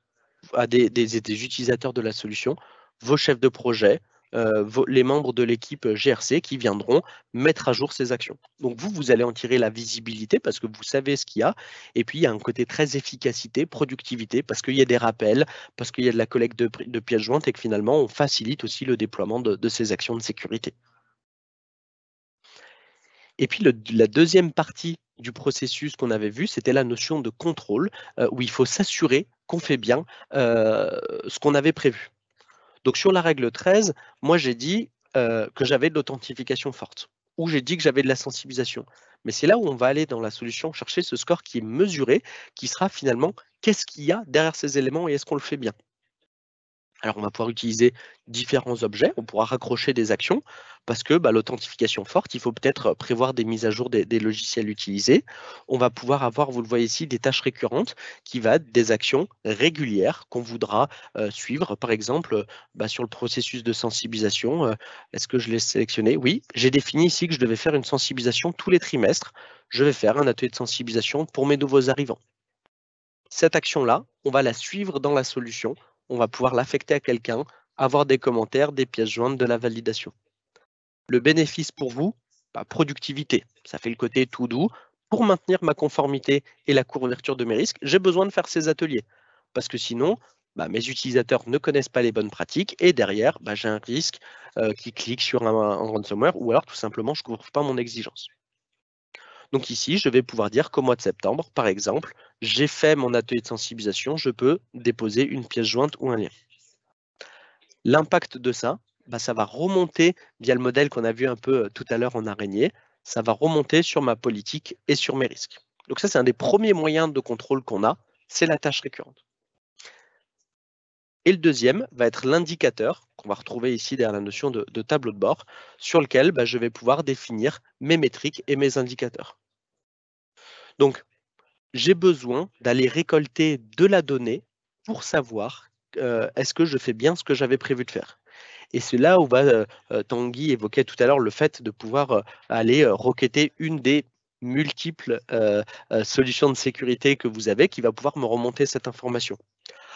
à des utilisateurs de la solution, vos chefs de projet, les membres de l'équipe GRC qui viendront mettre à jour ces actions. Donc vous allez en tirer la visibilité parce que vous savez ce qu'il y a. Et puis il y a un côté très efficacité, productivité, parce qu'il y a des rappels, parce qu'il y a de la collecte de pièces jointes et que finalement on facilite aussi le déploiement de ces actions de sécurité. Et puis la deuxième partie du processus qu'on avait vu, c'était la notion de contrôle, où il faut s'assurer qu'on fait bien ce qu'on avait prévu. Donc sur la règle 13, moi j'ai dit que j'avais de l'authentification forte, ou j'ai dit que j'avais de la sensibilisation. Mais c'est là où on va aller dans la solution chercher ce score qui est mesuré, qui sera finalement qu'est-ce qu'il y a derrière ces éléments et est-ce qu'on le fait bien. Alors, on va pouvoir utiliser différents objets, on pourra raccrocher des actions parce que l'authentification forte, il faut peut-être prévoir des mises à jour des logiciels utilisés. On va pouvoir avoir, vous le voyez ici, des tâches récurrentes qui vont être des actions régulières qu'on voudra suivre. Par exemple, sur le processus de sensibilisation, est-ce que je l'ai sélectionné? Oui, j'ai défini ici que je devais faire une sensibilisation tous les trimestres. Je vais faire un atelier de sensibilisation pour mes nouveaux arrivants. Cette action-là, on va la suivre dans la solution. On va pouvoir l'affecter à quelqu'un, avoir des commentaires, des pièces jointes, de la validation. Le bénéfice pour vous, productivité. Ça fait le côté tout doux. Pour maintenir ma conformité et la couverture de mes risques, j'ai besoin de faire ces ateliers. Parce que sinon, mes utilisateurs ne connaissent pas les bonnes pratiques et derrière, j'ai un risque qui clique sur un ransomware ou alors tout simplement, je ne couvre pas mon exigence. Donc ici, je vais pouvoir dire qu'au mois de septembre, par exemple, j'ai fait mon atelier de sensibilisation, je peux déposer une pièce jointe ou un lien. L'impact de ça, ça va remonter via le modèle qu'on a vu un peu tout à l'heure en araignée, ça va remonter sur ma politique et sur mes risques. Donc ça, c'est un des premiers moyens de contrôle qu'on a, c'est la tâche récurrente. Et le deuxième va être l'indicateur qu'on va retrouver ici derrière la notion de tableau de bord, sur lequel je vais pouvoir définir mes métriques et mes indicateurs. Donc, j'ai besoin d'aller récolter de la donnée pour savoir est-ce que je fais bien ce que j'avais prévu de faire. Et c'est là où Tanguy évoquait tout à l'heure le fait de pouvoir aller requêter une des multiples solutions de sécurité que vous avez qui va pouvoir me remonter cette information.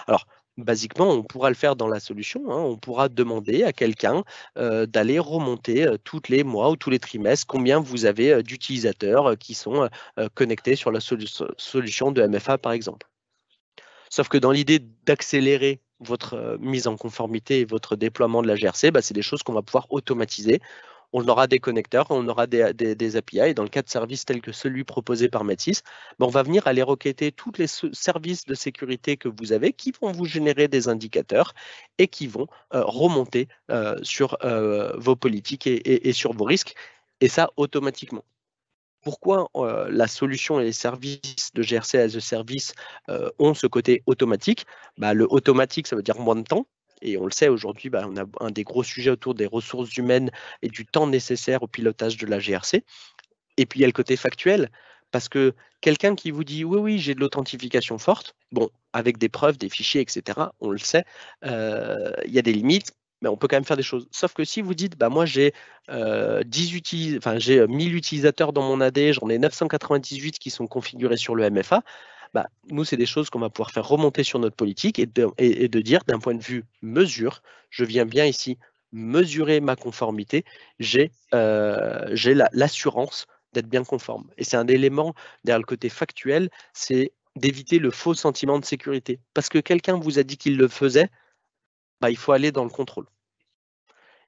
Alors, basiquement, on pourra le faire dans la solution. On pourra demander à quelqu'un d'aller remonter tous les mois ou tous les trimestres combien vous avez d'utilisateurs qui sont connectés sur la solution de MFA, par exemple. Sauf que dans l'idée d'accélérer votre mise en conformité et votre déploiement de la GRC, c'est des choses qu'on va pouvoir automatiser. On aura des connecteurs, on aura des API, et dans le cas de services tels que celui proposé par Mathis, on va venir aller requêter tous les services de sécurité que vous avez qui vont vous générer des indicateurs et qui vont remonter sur vos politiques et sur vos risques, et ça automatiquement. Pourquoi la solution et les services de GRC as a service ont ce côté automatique? Le automatique, ça veut dire moins de temps. Et on le sait aujourd'hui, on a un des gros sujets autour des ressources humaines et du temps nécessaire au pilotage de la GRC. Et puis il y a le côté factuel, parce que quelqu'un qui vous dit oui, j'ai de l'authentification forte, bon, avec des preuves, des fichiers, etc., on le sait, il y a des limites, mais on peut quand même faire des choses. Sauf que si vous dites, moi j'ai 1000 utilisateurs dans mon AD, j'en ai 998 qui sont configurés sur le MFA, nous, c'est des choses qu'on va pouvoir faire remonter sur notre politique et de dire, d'un point de vue mesure, je viens bien ici mesurer ma conformité, j'ai l'assurance d'être bien conforme. Et c'est un élément, derrière le côté factuel, c'est d'éviter le faux sentiment de sécurité. Parce que quelqu'un vous a dit qu'il le faisait, il faut aller dans le contrôle.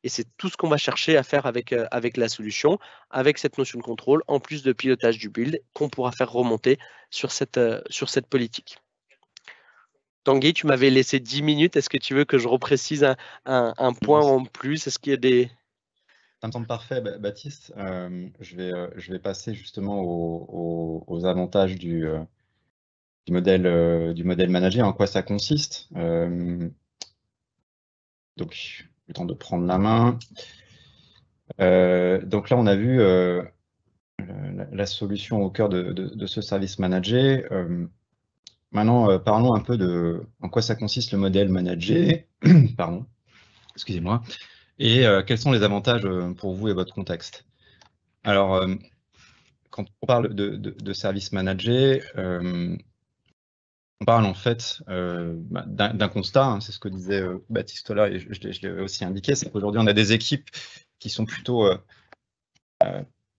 Et c'est tout ce qu'on va chercher à faire avec la solution, avec cette notion de contrôle, en plus de pilotage du build, qu'on pourra faire remonter sur cette politique. Tanguy, tu m'avais laissé 10 minutes. Est-ce que tu veux que je reprécise un point en plus? Est-ce qu'il y a des... Ça me semble parfait, Baptiste. Je vais passer justement aux avantages du modèle manager, en quoi ça consiste. Donc, le temps de prendre la main. Donc là, on a vu la solution au cœur de ce service manager. Maintenant, parlons un peu de en quoi ça consiste le modèle manager. Pardon, excusez-moi. Et quels sont les avantages pour vous et votre contexte? Alors, quand on parle de service manager, on parle en fait d'un constat, hein, c'est ce que disait Baptiste là, et je l'ai aussi indiqué, c'est qu'aujourd'hui on a des équipes qui sont plutôt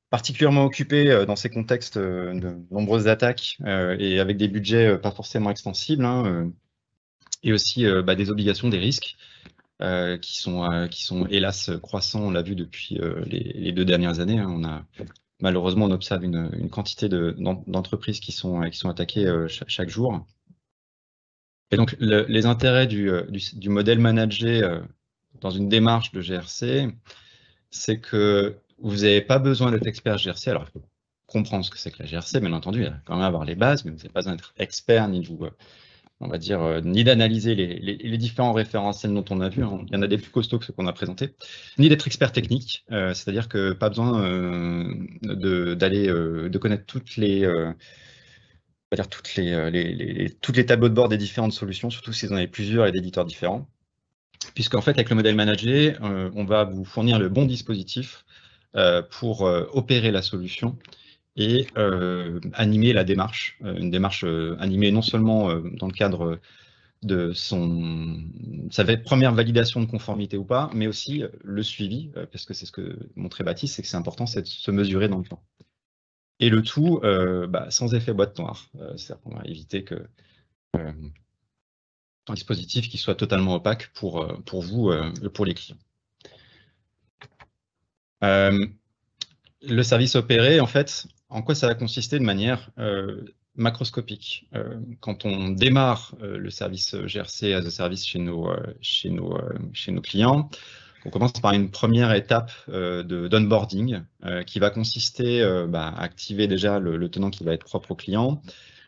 particulièrement occupées dans ces contextes de nombreuses attaques et avec des budgets pas forcément extensibles, hein, et aussi des obligations, des risques qui sont hélas croissants, on l'a vu depuis les 2 dernières années, hein. Malheureusement, on observe une quantité d'entreprises qui sont attaquées chaque jour. Et donc, les intérêts du modèle manager dans une démarche de GRC, c'est que vous n'avez pas besoin d'être expert GRC. Alors, il faut comprendre ce que c'est que la GRC, bien entendu, il va quand même avoir les bases, mais vous n'avez pas besoin d'être expert, ni on va dire, ni d'analyser les différents référentiels dont on a vu, hein. Il y en a des plus costauds que ceux qu'on a présentés, ni d'être expert technique, c'est-à-dire que pas besoin de connaître toutes les tableaux de bord des différentes solutions, surtout si vous en avez plusieurs et d'éditeurs différents. Puisqu'en fait, avec le modèle manager, on va vous fournir le bon dispositif pour opérer la solution et animer la démarche, une démarche animée non seulement dans le cadre de sa première validation de conformité ou pas, mais aussi le suivi, parce que c'est ce que montrait Baptiste, c'est que c'est important, c'est de se mesurer dans le temps. Et le tout sans effet boîte noire, c'est-à-dire qu'on va éviter que un dispositif qui soit totalement opaque pour vous et pour les clients. Le service opéré, en fait, en quoi ça va consister de manière macroscopique? Quand on démarre le service GRC as a service chez nos clients, on commence par une première étape d'onboarding qui va consister à activer déjà le tenant qui va être propre au client,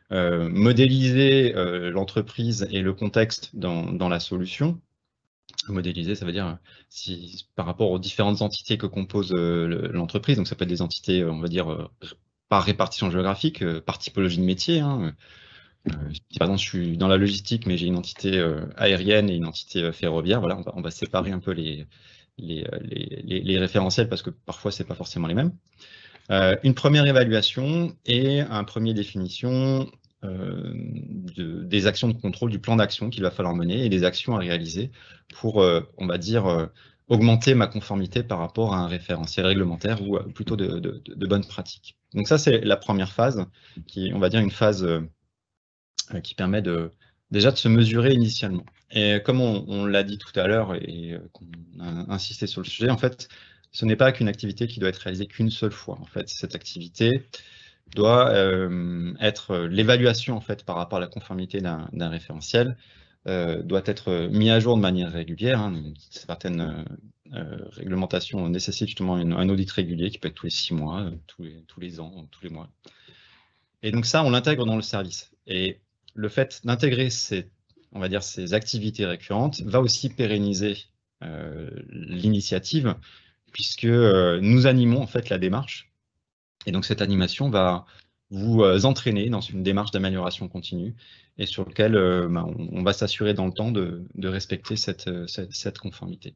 modéliser l'entreprise et le contexte dans la solution. Modéliser, ça veut dire si par rapport aux différentes entités que compose l'entreprise, donc ça peut être des entités, on va dire, par répartition géographique, par typologie de métier, hein. Si par exemple je suis dans la logistique, mais j'ai une entité aérienne et une entité ferroviaire, voilà, on va séparer un peu les référentiels parce que parfois c'est pas forcément les mêmes. Une première évaluation et un premier définition des actions de contrôle, du plan d'action qu'il va falloir mener et des actions à réaliser pour, on va dire, augmenter ma conformité par rapport à un référentiel réglementaire ou plutôt de bonnes pratiques. Donc ça, c'est la première phase, qui, on va dire, une phase qui permet déjà de se mesurer initialement. Et comme on l'a dit tout à l'heure et qu'on a insisté sur le sujet, en fait, ce n'est pas qu'une activité qui doit être réalisée qu'une seule fois. En fait, cette activité doit être l'évaluation en fait par rapport à la conformité d'un référentiel doit être mis à jour de manière régulière. Hein. Certaines réglementations nécessitent justement un audit régulier qui peut être tous les 6 mois, tous les ans, tous les mois. Et donc ça, on l'intègre dans le service. Et le fait d'intégrer on va dire, ces activités récurrentes va aussi pérenniser l'initiative, puisque nous animons en fait la démarche. Et donc cette animation va vous entraîner dans une démarche d'amélioration continue et sur lequel on va s'assurer dans le temps de respecter cette conformité.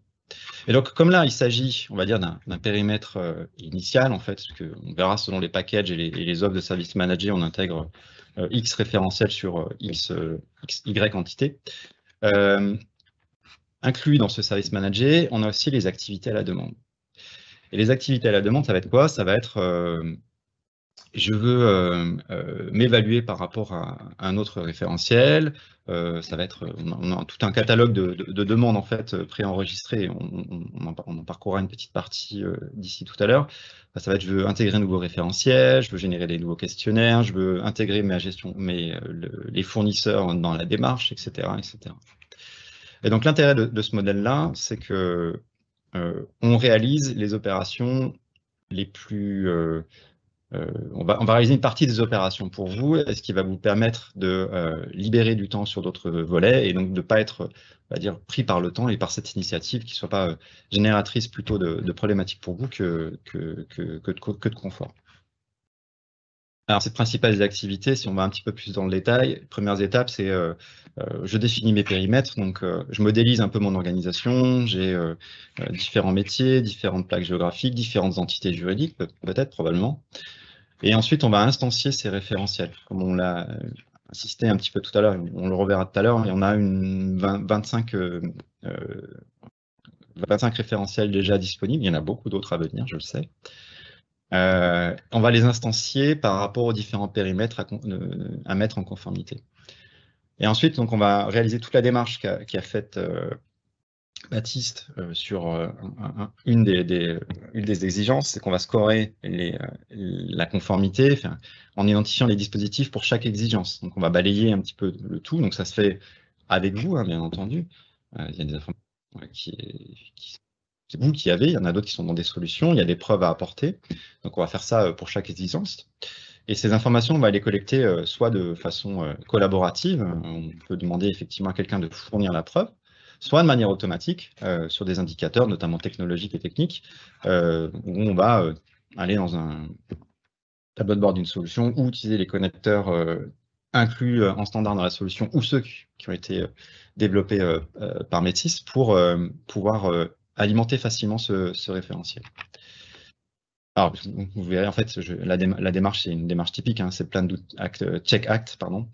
Et donc comme là, il s'agit, on va dire, d'un périmètre initial, en fait, parce qu'on verra selon les packages et les offres de services managés, on intègre X référentiels sur Y entités. Inclus dans ce service managé, on a aussi les activités à la demande. Et les activités à la demande, ça va être quoi? Ça va être je veux m'évaluer par rapport à un autre référentiel. Ça va être, on a tout un catalogue de demandes en fait préenregistrées. On en parcourra une petite partie d'ici tout à l'heure. Ça va être, je veux intégrer un nouveau référentiel, je veux générer des nouveaux questionnaires, je veux intégrer les fournisseurs dans la démarche, etc., etc. Et donc l'intérêt de ce modèle-là, c'est que on réalise les opérations les plus on va réaliser une partie des opérations pour vous, ce qui va vous permettre de libérer du temps sur d'autres volets et donc de ne pas être, on va dire, pris par le temps et par cette initiative qui ne soit pas génératrice plutôt de problématiques pour vous que de confort. Alors, ces principales activités, si on va un petit peu plus dans le détail, les premières étapes, c'est je définis mes périmètres, donc je modélise un peu mon organisation, j'ai différents métiers, différentes plaques géographiques, différentes entités juridiques, peut-être, probablement. Et ensuite, on va instancier ces référentiels. Comme on l'a insisté un petit peu tout à l'heure, on le reverra tout à l'heure, il y en a 25 référentiels déjà disponibles, il y en a beaucoup d'autres à venir, je le sais. On va les instancier par rapport aux différents périmètres à mettre en conformité. Et ensuite, donc, on va réaliser toute la démarche qu'a faite Baptiste sur une des exigences, c'est qu'on va scorer la conformité en identifiant les dispositifs pour chaque exigence. Donc, on va balayer un petit peu le tout. Donc, ça se fait avec vous, hein, bien entendu. Il y a des informations c'est vous qui avez, il y en a d'autres qui sont dans des solutions, il y a des preuves à apporter. Donc, on va faire ça pour chaque exigence. Et ces informations, on va les collecter soit de façon collaborative, on peut demander effectivement à quelqu'un de fournir la preuve, soit de manière automatique sur des indicateurs, notamment technologiques et techniques, où on va aller dans un tableau de bord d'une solution ou utiliser les connecteurs inclus en standard dans la solution ou ceux qui ont été développés par Metis pour pouvoir alimenter facilement ce référentiel. Alors, vous verrez, en fait, la démarche, c'est une démarche typique, hein, c'est Plan Check Act, pardon,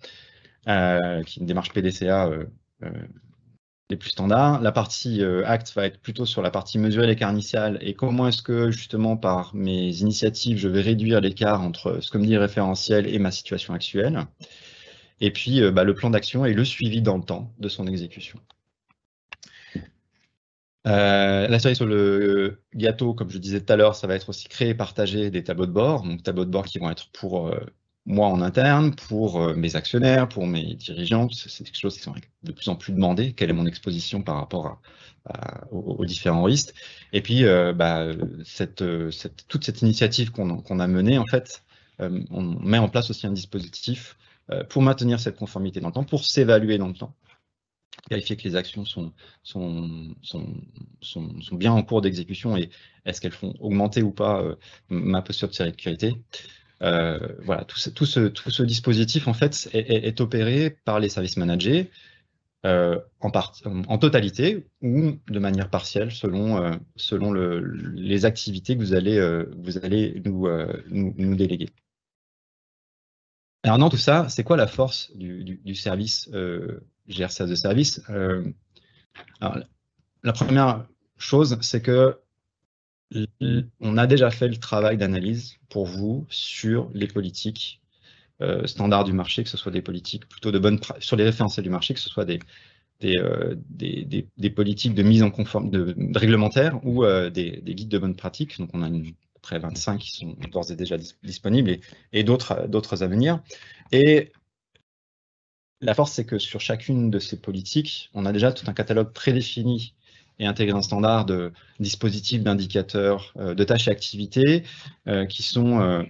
qui est une démarche PDCA les plus standards. La partie Act va être plutôt sur la partie mesurer l'écart initial et comment est-ce que, justement, par mes initiatives, je vais réduire l'écart entre ce que me dit le référentiel et ma situation actuelle. Et puis, le plan d'action et le suivi dans le temps de son exécution. La cerise sur le gâteau, comme je disais tout à l'heure, ça va être aussi créer et partager des tableaux de bord. Donc, tableaux de bord qui vont être pour moi en interne, pour mes actionnaires, pour mes dirigeants. C'est quelque chose qui sont de plus en plus demandé. Quelle est mon exposition par rapport aux différents risques? Et puis, toute cette initiative qu'on a menée, en fait, on met en place aussi un dispositif pour maintenir cette conformité dans le temps, pour s'évaluer dans le temps. Vérifier que les actions sont bien en cours d'exécution et est-ce qu'elles font augmenter ou pas ma posture de sécurité. Voilà, tout ce dispositif en fait est opéré par les services managés en totalité ou de manière partielle selon les activités que vous allez nous déléguer. Alors non, tout ça, c'est quoi la force du service GRC as a Service? Alors, la première chose, c'est que on a déjà fait le travail d'analyse pour vous sur les politiques standards du marché, que ce soit des politiques plutôt sur les référentiels du marché, que ce soit des des politiques de mise en conformité réglementaires ou des guides de bonne pratique. Donc on a à peu près 25 qui sont d'ores et déjà disponibles et d'autres à venir. Et la force, c'est que sur chacune de ces politiques, on a déjà tout un catalogue prédéfini et intégré un standard de dispositifs, d'indicateurs, de tâches et activités qui sont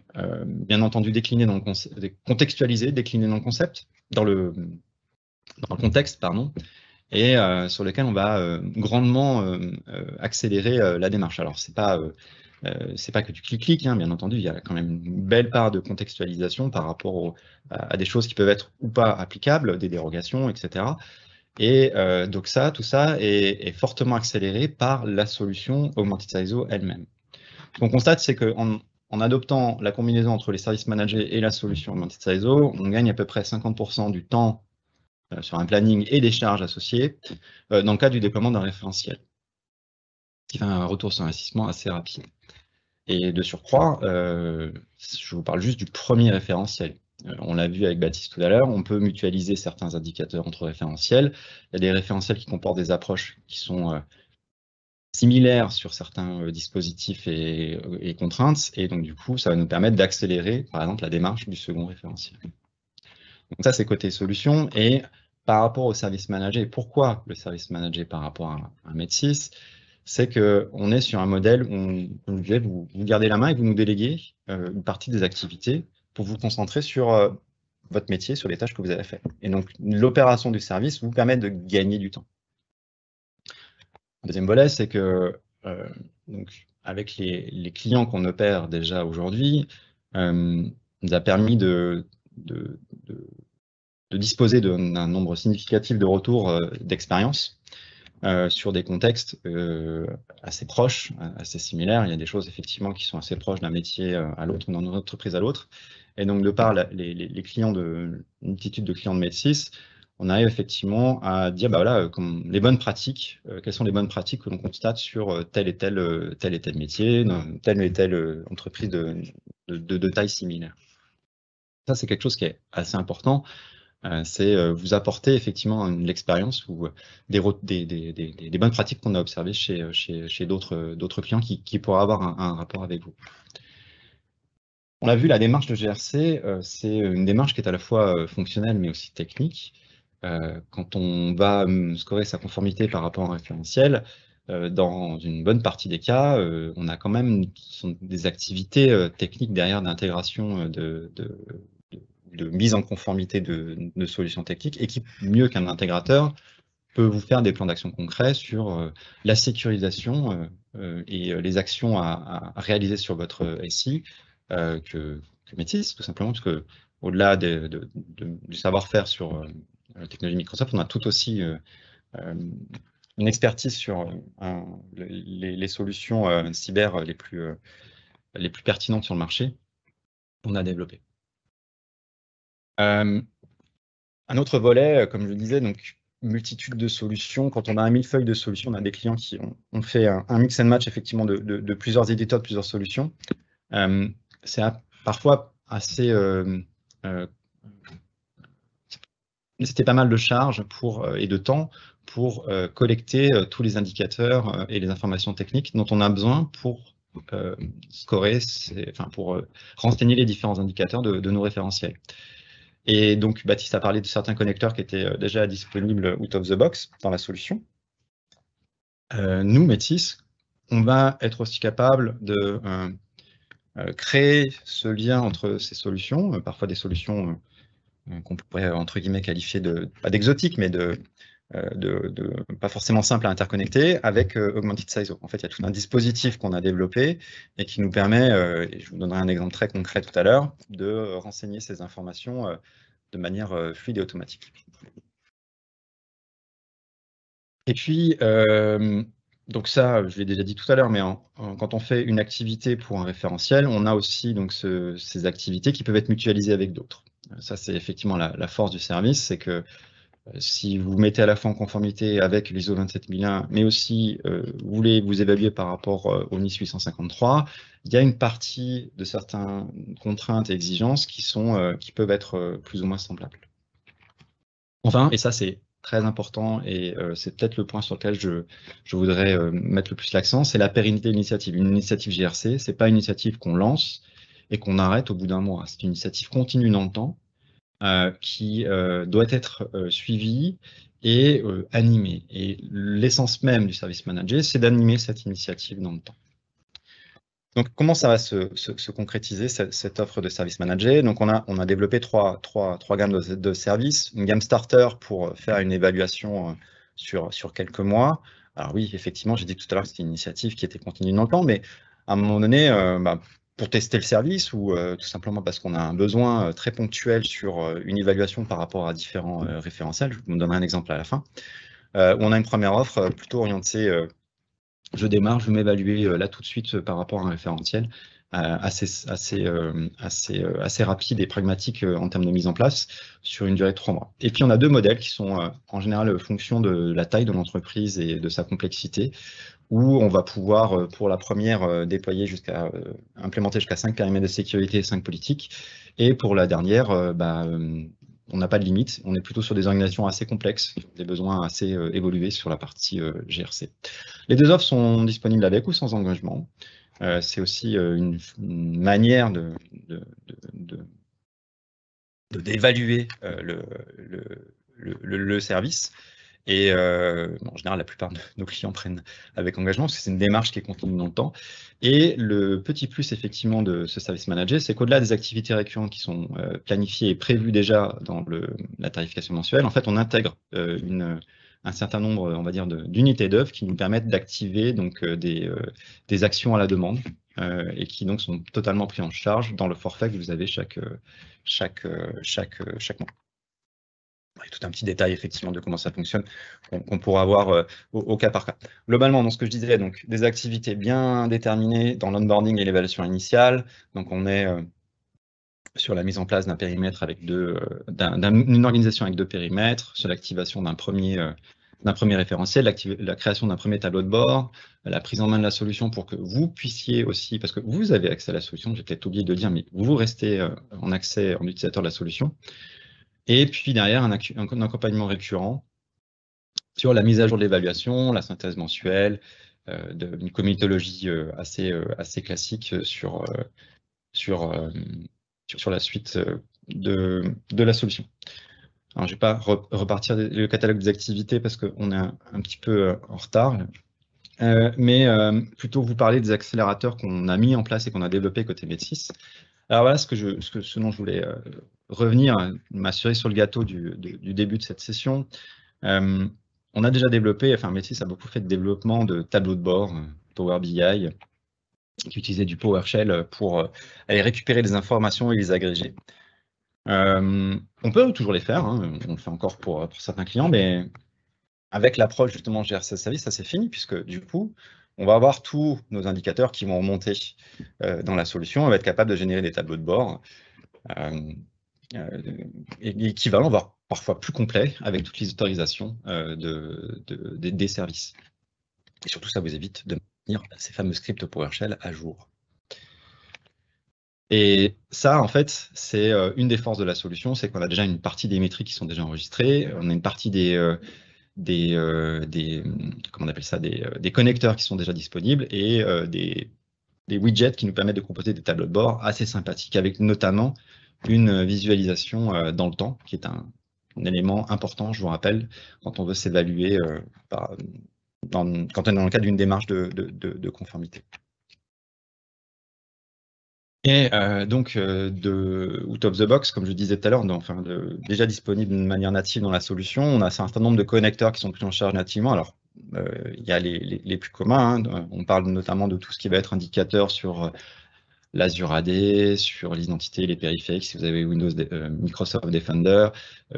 bien entendu déclinés dans le contextualisés, déclinés dans le concept, dans le contexte, pardon, et sur lequel on va grandement accélérer la démarche. Alors, c'est pas que du clic-clic, hein, bien entendu, il y a quand même une belle part de contextualisation par rapport à des choses qui peuvent être ou pas applicables, des dérogations, etc. Et donc tout ça est fortement accéléré par la solution Augmented ISO elle-même. Ce qu'on constate, c'est qu'en adoptant la combinaison entre les services managés et la solution Augmented ISO, on gagne à peu près 50% du temps sur un planning et des charges associées dans le cadre du déploiement d'un référentiel, ce qui fait un retour sur investissement assez rapide. Et de surcroît, je vous parle juste du premier référentiel. On l'a vu avec Baptiste tout à l'heure, on peut mutualiser certains indicateurs entre référentiels. Il y a des référentiels qui comportent des approches qui sont similaires sur certains dispositifs et contraintes, et donc du coup, ça va nous permettre d'accélérer, par exemple, la démarche du second référentiel. Donc ça, c'est côté solution, et par rapport au service manager, pourquoi le service manager par rapport à un MED6 ? C'est qu'on est sur un modèle où vous gardez la main et vous nous déléguez une partie des activités pour vous concentrer sur votre métier, sur les tâches que vous avez faites. Et donc, l'opération du service vous permet de gagner du temps. Un deuxième volet, c'est que donc, avec les clients qu'on opère déjà aujourd'hui, nous a permis de disposer d'un nombre significatif de retours d'expérience sur des contextes assez proches, assez similaires. Il y a des choses effectivement qui sont assez proches d'un métier à l'autre, d'une entreprise à l'autre. Et donc, de par les clients une multitude de clients de MED6, on arrive effectivement à dire, bah voilà, comme les bonnes pratiques, quelles sont les bonnes pratiques que l'on constate sur tel et tel métier, telle et telle entreprise de taille similaire. Ça, c'est quelque chose qui est assez important. C'est vous apporter effectivement l'expérience ou des bonnes pratiques qu'on a observées chez d'autres clients qui pourraient avoir un rapport avec vous. On l'a vu, la démarche de GRC, c'est une démarche qui est à la fois fonctionnelle mais aussi technique. Quand on va scorer sa conformité par rapport à un référentiel, dans une bonne partie des cas, on a quand même des activités techniques derrière d'intégration de mise en conformité de solutions techniques et qui, mieux qu'un intégrateur, peut vous faire des plans d'action concrets sur la sécurisation et les actions à réaliser sur votre SI que MED6, tout simplement, parce que au-delà du savoir-faire sur la technologie Microsoft, on a tout aussi une expertise sur les solutions cyber les plus pertinentes sur le marché qu'on a développées. Un autre volet, comme je le disais, donc multitude de solutions. Quand on a un millefeuille de solutions, on a des clients qui ont fait un mix and match effectivement de plusieurs éditeurs, de plusieurs solutions. C'est parfois assez c'était pas mal de charges et de temps pour collecter tous les indicateurs et les informations techniques dont on a besoin pour scorer, pour renseigner les différents indicateurs de nos référentiels. Et donc, Baptiste a parlé de certains connecteurs qui étaient déjà disponibles out of the box dans la solution. Nous, MED6, on va être aussi capable de créer ce lien entre ces solutions, parfois des solutions qu'on pourrait, entre guillemets, qualifier pas d'exotiques, mais pas forcément simples à interconnecter, avec Augmented ISO. En fait, il y a tout un dispositif qu'on a développé et qui nous permet, et je vous donnerai un exemple très concret tout à l'heure, de renseigner ces informations de manière fluide et automatique. Et puis, donc ça, je l'ai déjà dit tout à l'heure, mais quand on fait une activité pour un référentiel, on a aussi donc ces activités qui peuvent être mutualisées avec d'autres. Ça, c'est effectivement la force du service, c'est que si vous mettez à la fois en conformité avec l'ISO 27001, mais aussi vous voulez vous évaluer par rapport au NIS 853, il y a une partie de certaines contraintes et exigences qui peuvent être plus ou moins semblables. Enfin, et ça c'est très important, et c'est peut-être le point sur lequel je voudrais mettre le plus l'accent, c'est la pérennité de l'initiative. Une initiative GRC, c'est pas une initiative qu'on lance et qu'on arrête au bout d'un mois. C'est une initiative continue dans le temps qui doit être suivie et animée. Et l'essence même du service manager, c'est d'animer cette initiative dans le temps. Donc, comment ça va se concrétiser, cette offre de service manager? Donc, on a développé trois gammes de services. Une gamme starter pour faire une évaluation sur quelques mois. Alors oui, effectivement, j'ai dit tout à l'heure que c'était une initiative qui était continue dans le temps, mais à un moment donné, pour tester le service ou tout simplement parce qu'on a un besoin très ponctuel sur une évaluation par rapport à différents référentiels, je vous donnerai un exemple à la fin, où on a une première offre plutôt orientée je démarre, je vais m'évaluer là tout de suite par rapport à un référentiel assez rapide et pragmatique en termes de mise en place sur une durée de 3 mois. Et puis on a deux modèles qui sont en général fonction de la taille de l'entreprise et de sa complexité, où on va pouvoir pour la première déployer implémenter jusqu'à 5 périmètres de sécurité et 5 politiques, et pour la dernière, on n'a pas de limite, on est plutôt sur des organisations assez complexes, des besoins assez évolués sur la partie GRC. Les deux offres sont disponibles avec ou sans engagement. C'est aussi une manière d'évaluer le service. Et en général, la plupart de nos clients prennent avec engagement parce que c'est une démarche qui est continue dans le temps. Et le petit plus, effectivement, de ce service manager, c'est qu'au-delà des activités récurrentes qui sont planifiées et prévues déjà dans la tarification mensuelle, en fait, on intègre un certain nombre, on va dire, d'unités d'œuvre qui nous permettent d'activer donc des actions à la demande et qui donc sont totalement pris en charge dans le forfait que vous avez chaque mois. Il y a tout un petit détail effectivement de comment ça fonctionne qu'on pourra voir au cas par cas. Globalement, dans ce que je disais, donc des activités bien déterminées dans l'onboarding et l'évaluation initiale. Donc on est sur la mise en place d'un périmètre avec d'une organisation avec 2 périmètres, sur l'activation d'un premier référentiel, la création d'un premier tableau de bord, la prise en main de la solution pour que vous puissiez aussi, parce que vous avez accès à la solution, j'ai peut-être oublié de le dire, mais vous restez en accès en utilisateur de la solution. Et puis derrière, un accompagnement récurrent sur la mise à jour de l'évaluation, la synthèse mensuelle, une comitologie assez classique sur la suite de la solution. Alors, je ne vais pas repartir le catalogue des activités parce qu'on est un petit peu en retard, mais plutôt vous parler des accélérateurs qu'on a mis en place et qu'on a développés côté Med6. Alors voilà ce dont je voulais revenir, m'assurer sur le gâteau du début de cette session. On a déjà développé, enfin Med6 a beaucoup fait de développement de tableaux de bord, Power BI, qui utilisait du PowerShell pour aller récupérer des informations et les agréger. On peut toujours les faire, hein, on le fait encore pour certains clients, mais avec l'approche justement GRC Service, ça c'est fini, puisque du coup, on va avoir tous nos indicateurs qui vont remonter dans la solution, on va être capable de générer des tableaux de bord équivalents, voire parfois plus complets, avec toutes les autorisations des services. Et surtout, ça vous évite de maintenir ces fameux scripts PowerShell à jour. Et ça, en fait, c'est une des forces de la solution, c'est qu'on a déjà une partie des métriques qui sont déjà enregistrées, on a une partie des comment on appelle ça, des connecteurs qui sont déjà disponibles et des widgets qui nous permettent de composer des tableaux de bord assez sympathiques, avec notamment une visualisation dans le temps, qui est un élément important, je vous rappelle, quand on veut s'évaluer quand on est dans le cadre d'une démarche de conformité. Et donc, out of the box, comme je disais tout à l'heure, déjà disponible d'une manière native dans la solution, on a un certain nombre de connecteurs qui sont pris en charge nativement. Alors, il y a les plus communs, hein. On parle notamment de tout ce qui va être indicateur sur l'Azure AD, sur l'identité, les périphériques, si vous avez Windows, Microsoft Defender,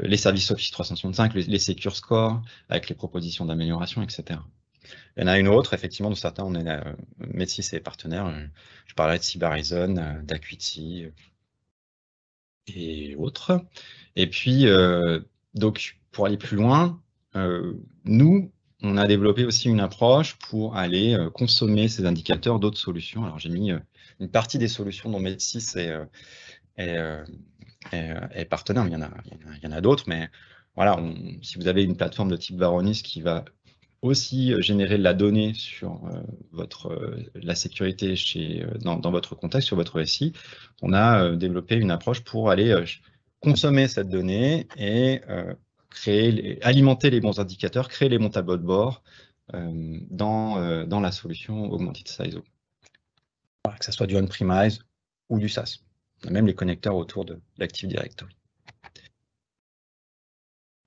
les services Office 365, les Secure Score, avec les propositions d'amélioration, etc. Il y en a une autre, effectivement, de certains, on est Med6 et partenaires. Je parlerai de Cyberizon, d'Acuity et autres. Et puis, donc, pour aller plus loin, nous, on a développé aussi une approche pour aller consommer ces indicateurs d'autres solutions. Alors, j'ai mis une partie des solutions dont Med6 est partenaire, mais il y en a d'autres, mais voilà, si vous avez une plateforme de type Varonis qui va aussi générer de la donnée sur la sécurité dans votre contexte, sur votre SI, on a développé une approche pour aller consommer cette donnée et alimenter les bons indicateurs, créer les bons tableaux de bord dans la solution Augmented SISO. Voilà, que ce soit du on-premise ou du SaaS. On a même les connecteurs autour de l'Active Directory.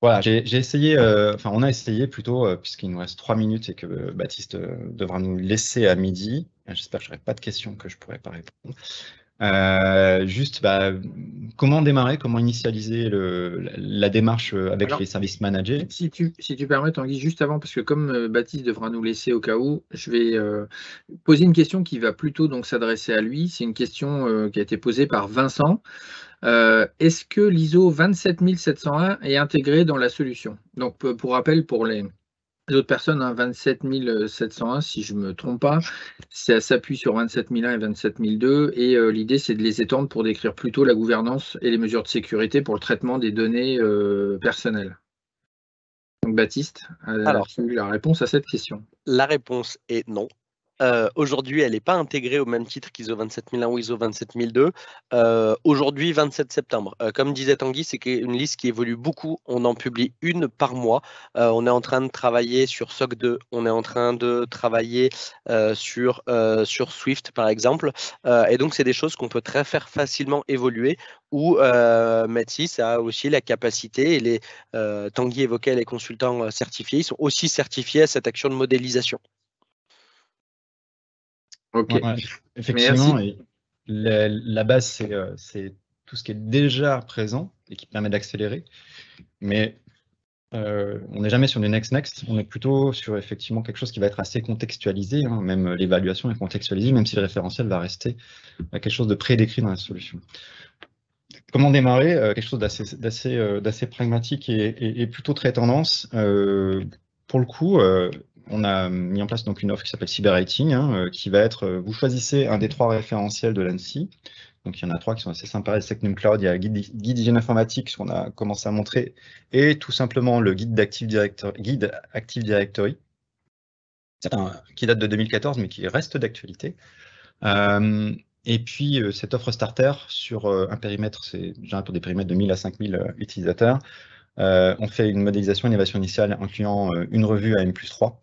Voilà, j'ai essayé, enfin on a essayé plutôt, puisqu'il nous reste 3 minutes et que Baptiste devra nous laisser à midi. J'espère que je n'aurai pas de questions que je ne pourrai pas répondre. Juste, comment démarrer, comment initialiser la démarche avec les services managés? Si tu permets, Tanguy, juste avant, parce que comme Baptiste devra nous laisser au cas où, je vais poser une question qui va plutôt donc s'adresser à lui. C'est une question qui a été posée par Vincent. Est-ce que l'ISO 27701 est intégré dans la solution? Donc, pour rappel, pour les autres personnes, 27701, si je ne me trompe pas, ça s'appuie sur 27001 et 27002, et l'idée, c'est de les étendre pour décrire plutôt la gouvernance et les mesures de sécurité pour le traitement des données personnelles. Donc, Baptiste, as-tu la réponse à cette question? La réponse est non. Aujourd'hui, elle n'est pas intégrée au même titre qu'ISO 27001 ou ISO 27002. Aujourd'hui, 27 septembre. Comme disait Tanguy, c'est une liste qui évolue beaucoup. On en publie une par mois. On est en train de travailler sur SOC 2. On est en train de travailler sur Swift, par exemple. Et donc, c'est des choses qu'on peut très faire facilement évoluer, où Metis a aussi la capacité, et Tanguy évoquait les consultants certifiés, ils sont aussi certifiés à cette action de modélisation. Ok. Ouais, effectivement, et la base, c'est tout ce qui est déjà présent et qui permet d'accélérer. Mais on n'est jamais sur du next, on est plutôt sur effectivement quelque chose qui va être assez contextualisé, hein, même l'évaluation est contextualisée, même si le référentiel va rester quelque chose de prédécrit dans la solution. Comment démarrer? Quelque chose d'assez pragmatique et plutôt très tendance. Pour le coup, on a mis en place donc une offre qui s'appelle Cyber Rating, hein, qui va être, vous choisissez un des 3 référentiels de l'ANSSI. Donc, il y en a 3 qui sont assez sympas. Secnum Cloud, il y a guide d'hygiène informatique, ce qu'on a commencé à montrer, et tout simplement le guide Active Directory. C'est qui date de 2014, mais qui reste d'actualité. Et puis, cette offre starter sur un périmètre, c'est généralement pour des périmètres de 1000 à 5000 utilisateurs. On fait une modélisation, une évaluation initiale incluant une revue à M+3.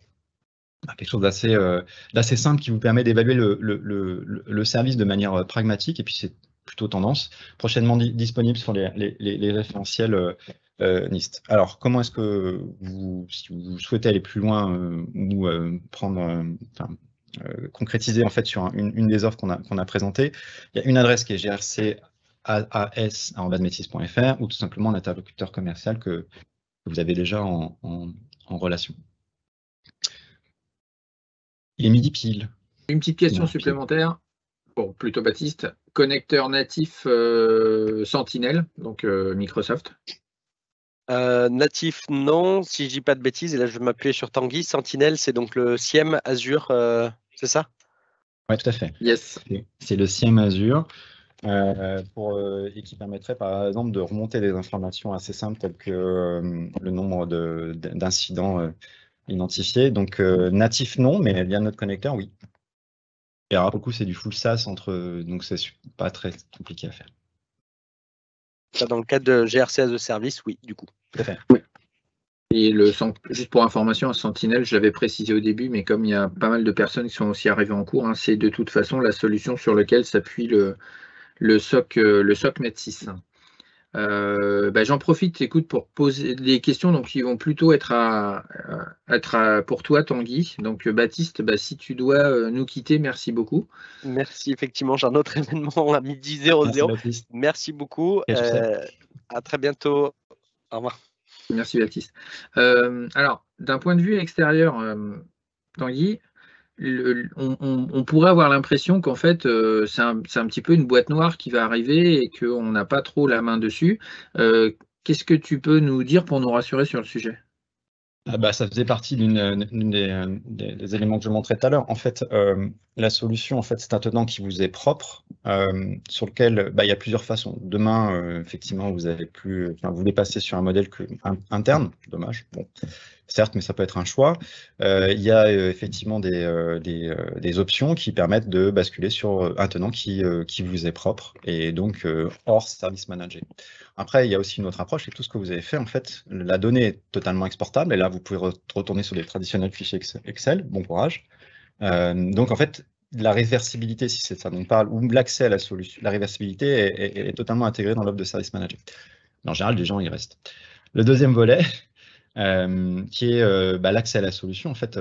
Quelque chose d'assez simple qui vous permet d'évaluer le service de manière pragmatique, et puis c'est plutôt tendance. Prochainement disponible sur les référentiels NIST. Alors, comment est-ce que si vous souhaitez aller plus loin ou concrétiser en fait sur une des offres qu'on a présentées, il y a une adresse qui est grcas@metis.fr, ou tout simplement un interlocuteur commercial que vous avez déjà en relation. Il est midi pile. Une petite question supplémentaire. Bon, plutôt Baptiste. Connecteur natif Sentinel, donc Microsoft. Natif, non, si je dis pas de bêtises, et là je vais m'appuyer sur Tanguy. Sentinel, c'est donc le SIEM Azure, c'est ça? Oui, tout à fait. Yes. C'est le SIEM Azure, et qui permettrait par exemple de remonter des informations assez simples telles que le nombre d'incidents identifiés. Donc natif, non, mais via notre connecteur, oui. Et alors, pour le coup, c'est du full SaaS, donc c'est pas très compliqué à faire. Ça, dans le cadre de GRC as a Service, oui, du coup. Tout à fait. Oui. Et juste pour information, un Sentinel, je l'avais précisé au début, mais comme il y a pas mal de personnes qui sont aussi arrivées en cours, hein, c'est de toute façon la solution sur laquelle s'appuie le SOC Med6. J'en profite, écoute, pour poser des questions donc, qui vont plutôt être pour toi, Tanguy. Donc, Baptiste, si tu dois nous quitter, merci beaucoup. Merci, effectivement, j'ai un autre événement à 12h00. Merci beaucoup. À très bientôt. Au revoir. Merci, Baptiste. Alors, d'un point de vue extérieur, Tanguy, on pourrait avoir l'impression qu'en fait, c'est un petit peu une boîte noire qui va arriver et qu'on n'a pas trop la main dessus. Qu'est-ce que tu peux nous dire pour nous rassurer sur le sujet? Ça faisait partie des éléments que je montrais tout à l'heure. En fait, la solution, en fait, c'est un tenant qui vous est propre, sur lequel il y a plusieurs façons. Demain, effectivement, vous voulez passer sur un modèle interne, dommage. Bon, certes, mais ça peut être un choix. Il y a effectivement des options qui permettent de basculer sur un tenant qui vous est propre et donc hors service manager. Après, il y a aussi une autre approche, c'est tout ce que vous avez fait. En fait, la donnée est totalement exportable et là, vous pouvez retourner sur les traditionnels fichiers Excel. Bon courage. Donc, en fait, la réversibilité, si c'est ça dont on parle, ou l'accès à la solution, la réversibilité est totalement intégrée dans l'offre de service manager. Mais en général, les gens y restent. Le deuxième volet, qui est l'accès à la solution. En fait,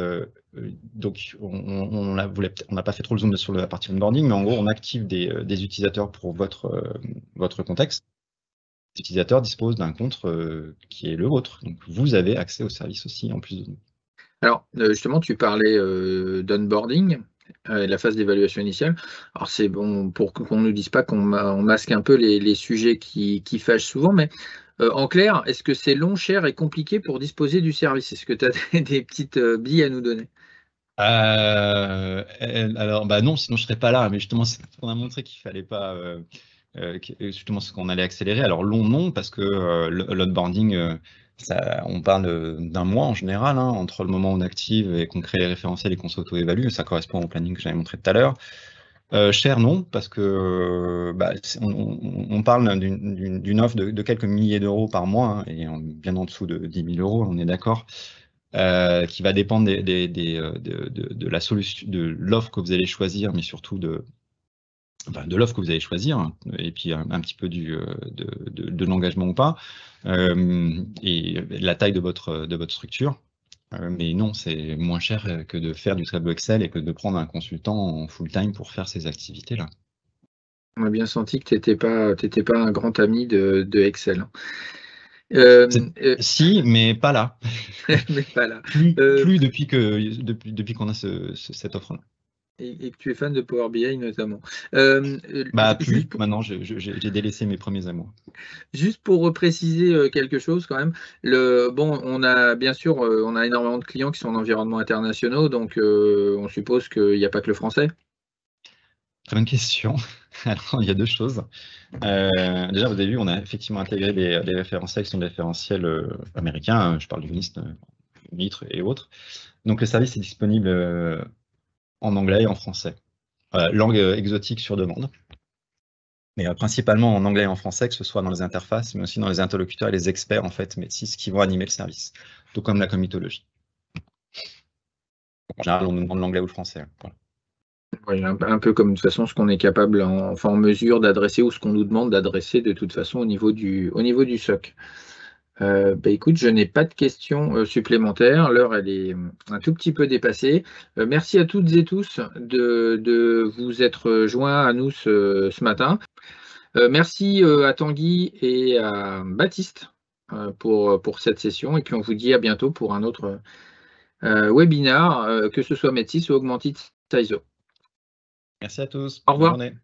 donc on n'a pas fait trop le zoom sur la partie onboarding, mais en gros, on active des utilisateurs pour votre contexte. Les utilisateurs disposent d'un compte qui est le vôtre. Donc, vous avez accès au service aussi, en plus de nous. Alors, justement, tu parlais d'onboarding, la phase d'évaluation initiale. Alors, c'est bon pour qu'on ne nous dise pas qu'on masque un peu les sujets qui fâchent souvent, mais en clair, est-ce que c'est long, cher et compliqué pour disposer du service? Est-ce que tu as des petites billes à nous donner? Alors, non, sinon je ne serais pas là, mais justement, c'est ce qu'on a montré qu'il ne fallait pas, justement, ce qu'on allait accélérer. Alors, long, non, parce que l'onboarding, on parle d'un mois en général, hein, entre le moment où on active et qu'on crée les référentiels et qu'on s'auto-évalue. Ça correspond au planning que j'avais montré tout à l'heure. Cher, non, parce que on parle d'une offre de quelques milliers d'euros par mois, hein, et bien en dessous de 10 000 euros, on est d'accord. Qui va dépendre de la solution, de l'offre que vous allez choisir, mais surtout de l'offre que vous allez choisir, et puis un petit peu de l'engagement ou pas, et la taille de votre structure. Mais non, c'est moins cher que de faire du tableau Excel et que de prendre un consultant en full-time pour faire ces activités-là. On a bien senti que tu n'étais pas un grand ami de Excel. Si, mais pas là. Mais pas là. Plus depuis qu'on a cette offre-là. Et que tu es fan de Power BI notamment. Plus, maintenant j'ai délaissé mes premiers amours. Juste pour préciser quelque chose quand même, on a bien sûr on a énormément de clients qui sont en environnement internationaux, donc on suppose qu'il n'y a pas que le français. Très bonne question. Alors, il y a deux choses. Déjà, vous avez vu, on a effectivement intégré les référentiels qui sont des référentiels américains. Hein, je parle du NIST, NITRE et autres. Donc, le service est disponible en anglais et en français. Langue exotique sur demande. Mais principalement en anglais et en français, que ce soit dans les interfaces, mais aussi dans les interlocuteurs et les experts, en fait, métis, qui vont animer le service. Tout comme la comitologie. En général, on nous demande l'anglais ou le français. Voilà. Oui, un peu comme de toute façon ce qu'on est capable en mesure d'adresser ou ce qu'on nous demande d'adresser de toute façon au niveau du SOC. Écoute, je n'ai pas de questions supplémentaires. L'heure, elle est un tout petit peu dépassée. Merci à toutes et tous de vous être joints à nous ce matin. Merci à Tanguy et à Baptiste pour cette session. Et puis, on vous dit à bientôt pour un autre webinar, que ce soit Metis ou Augmented Sizo. Merci à tous. Au revoir. Bonne journée.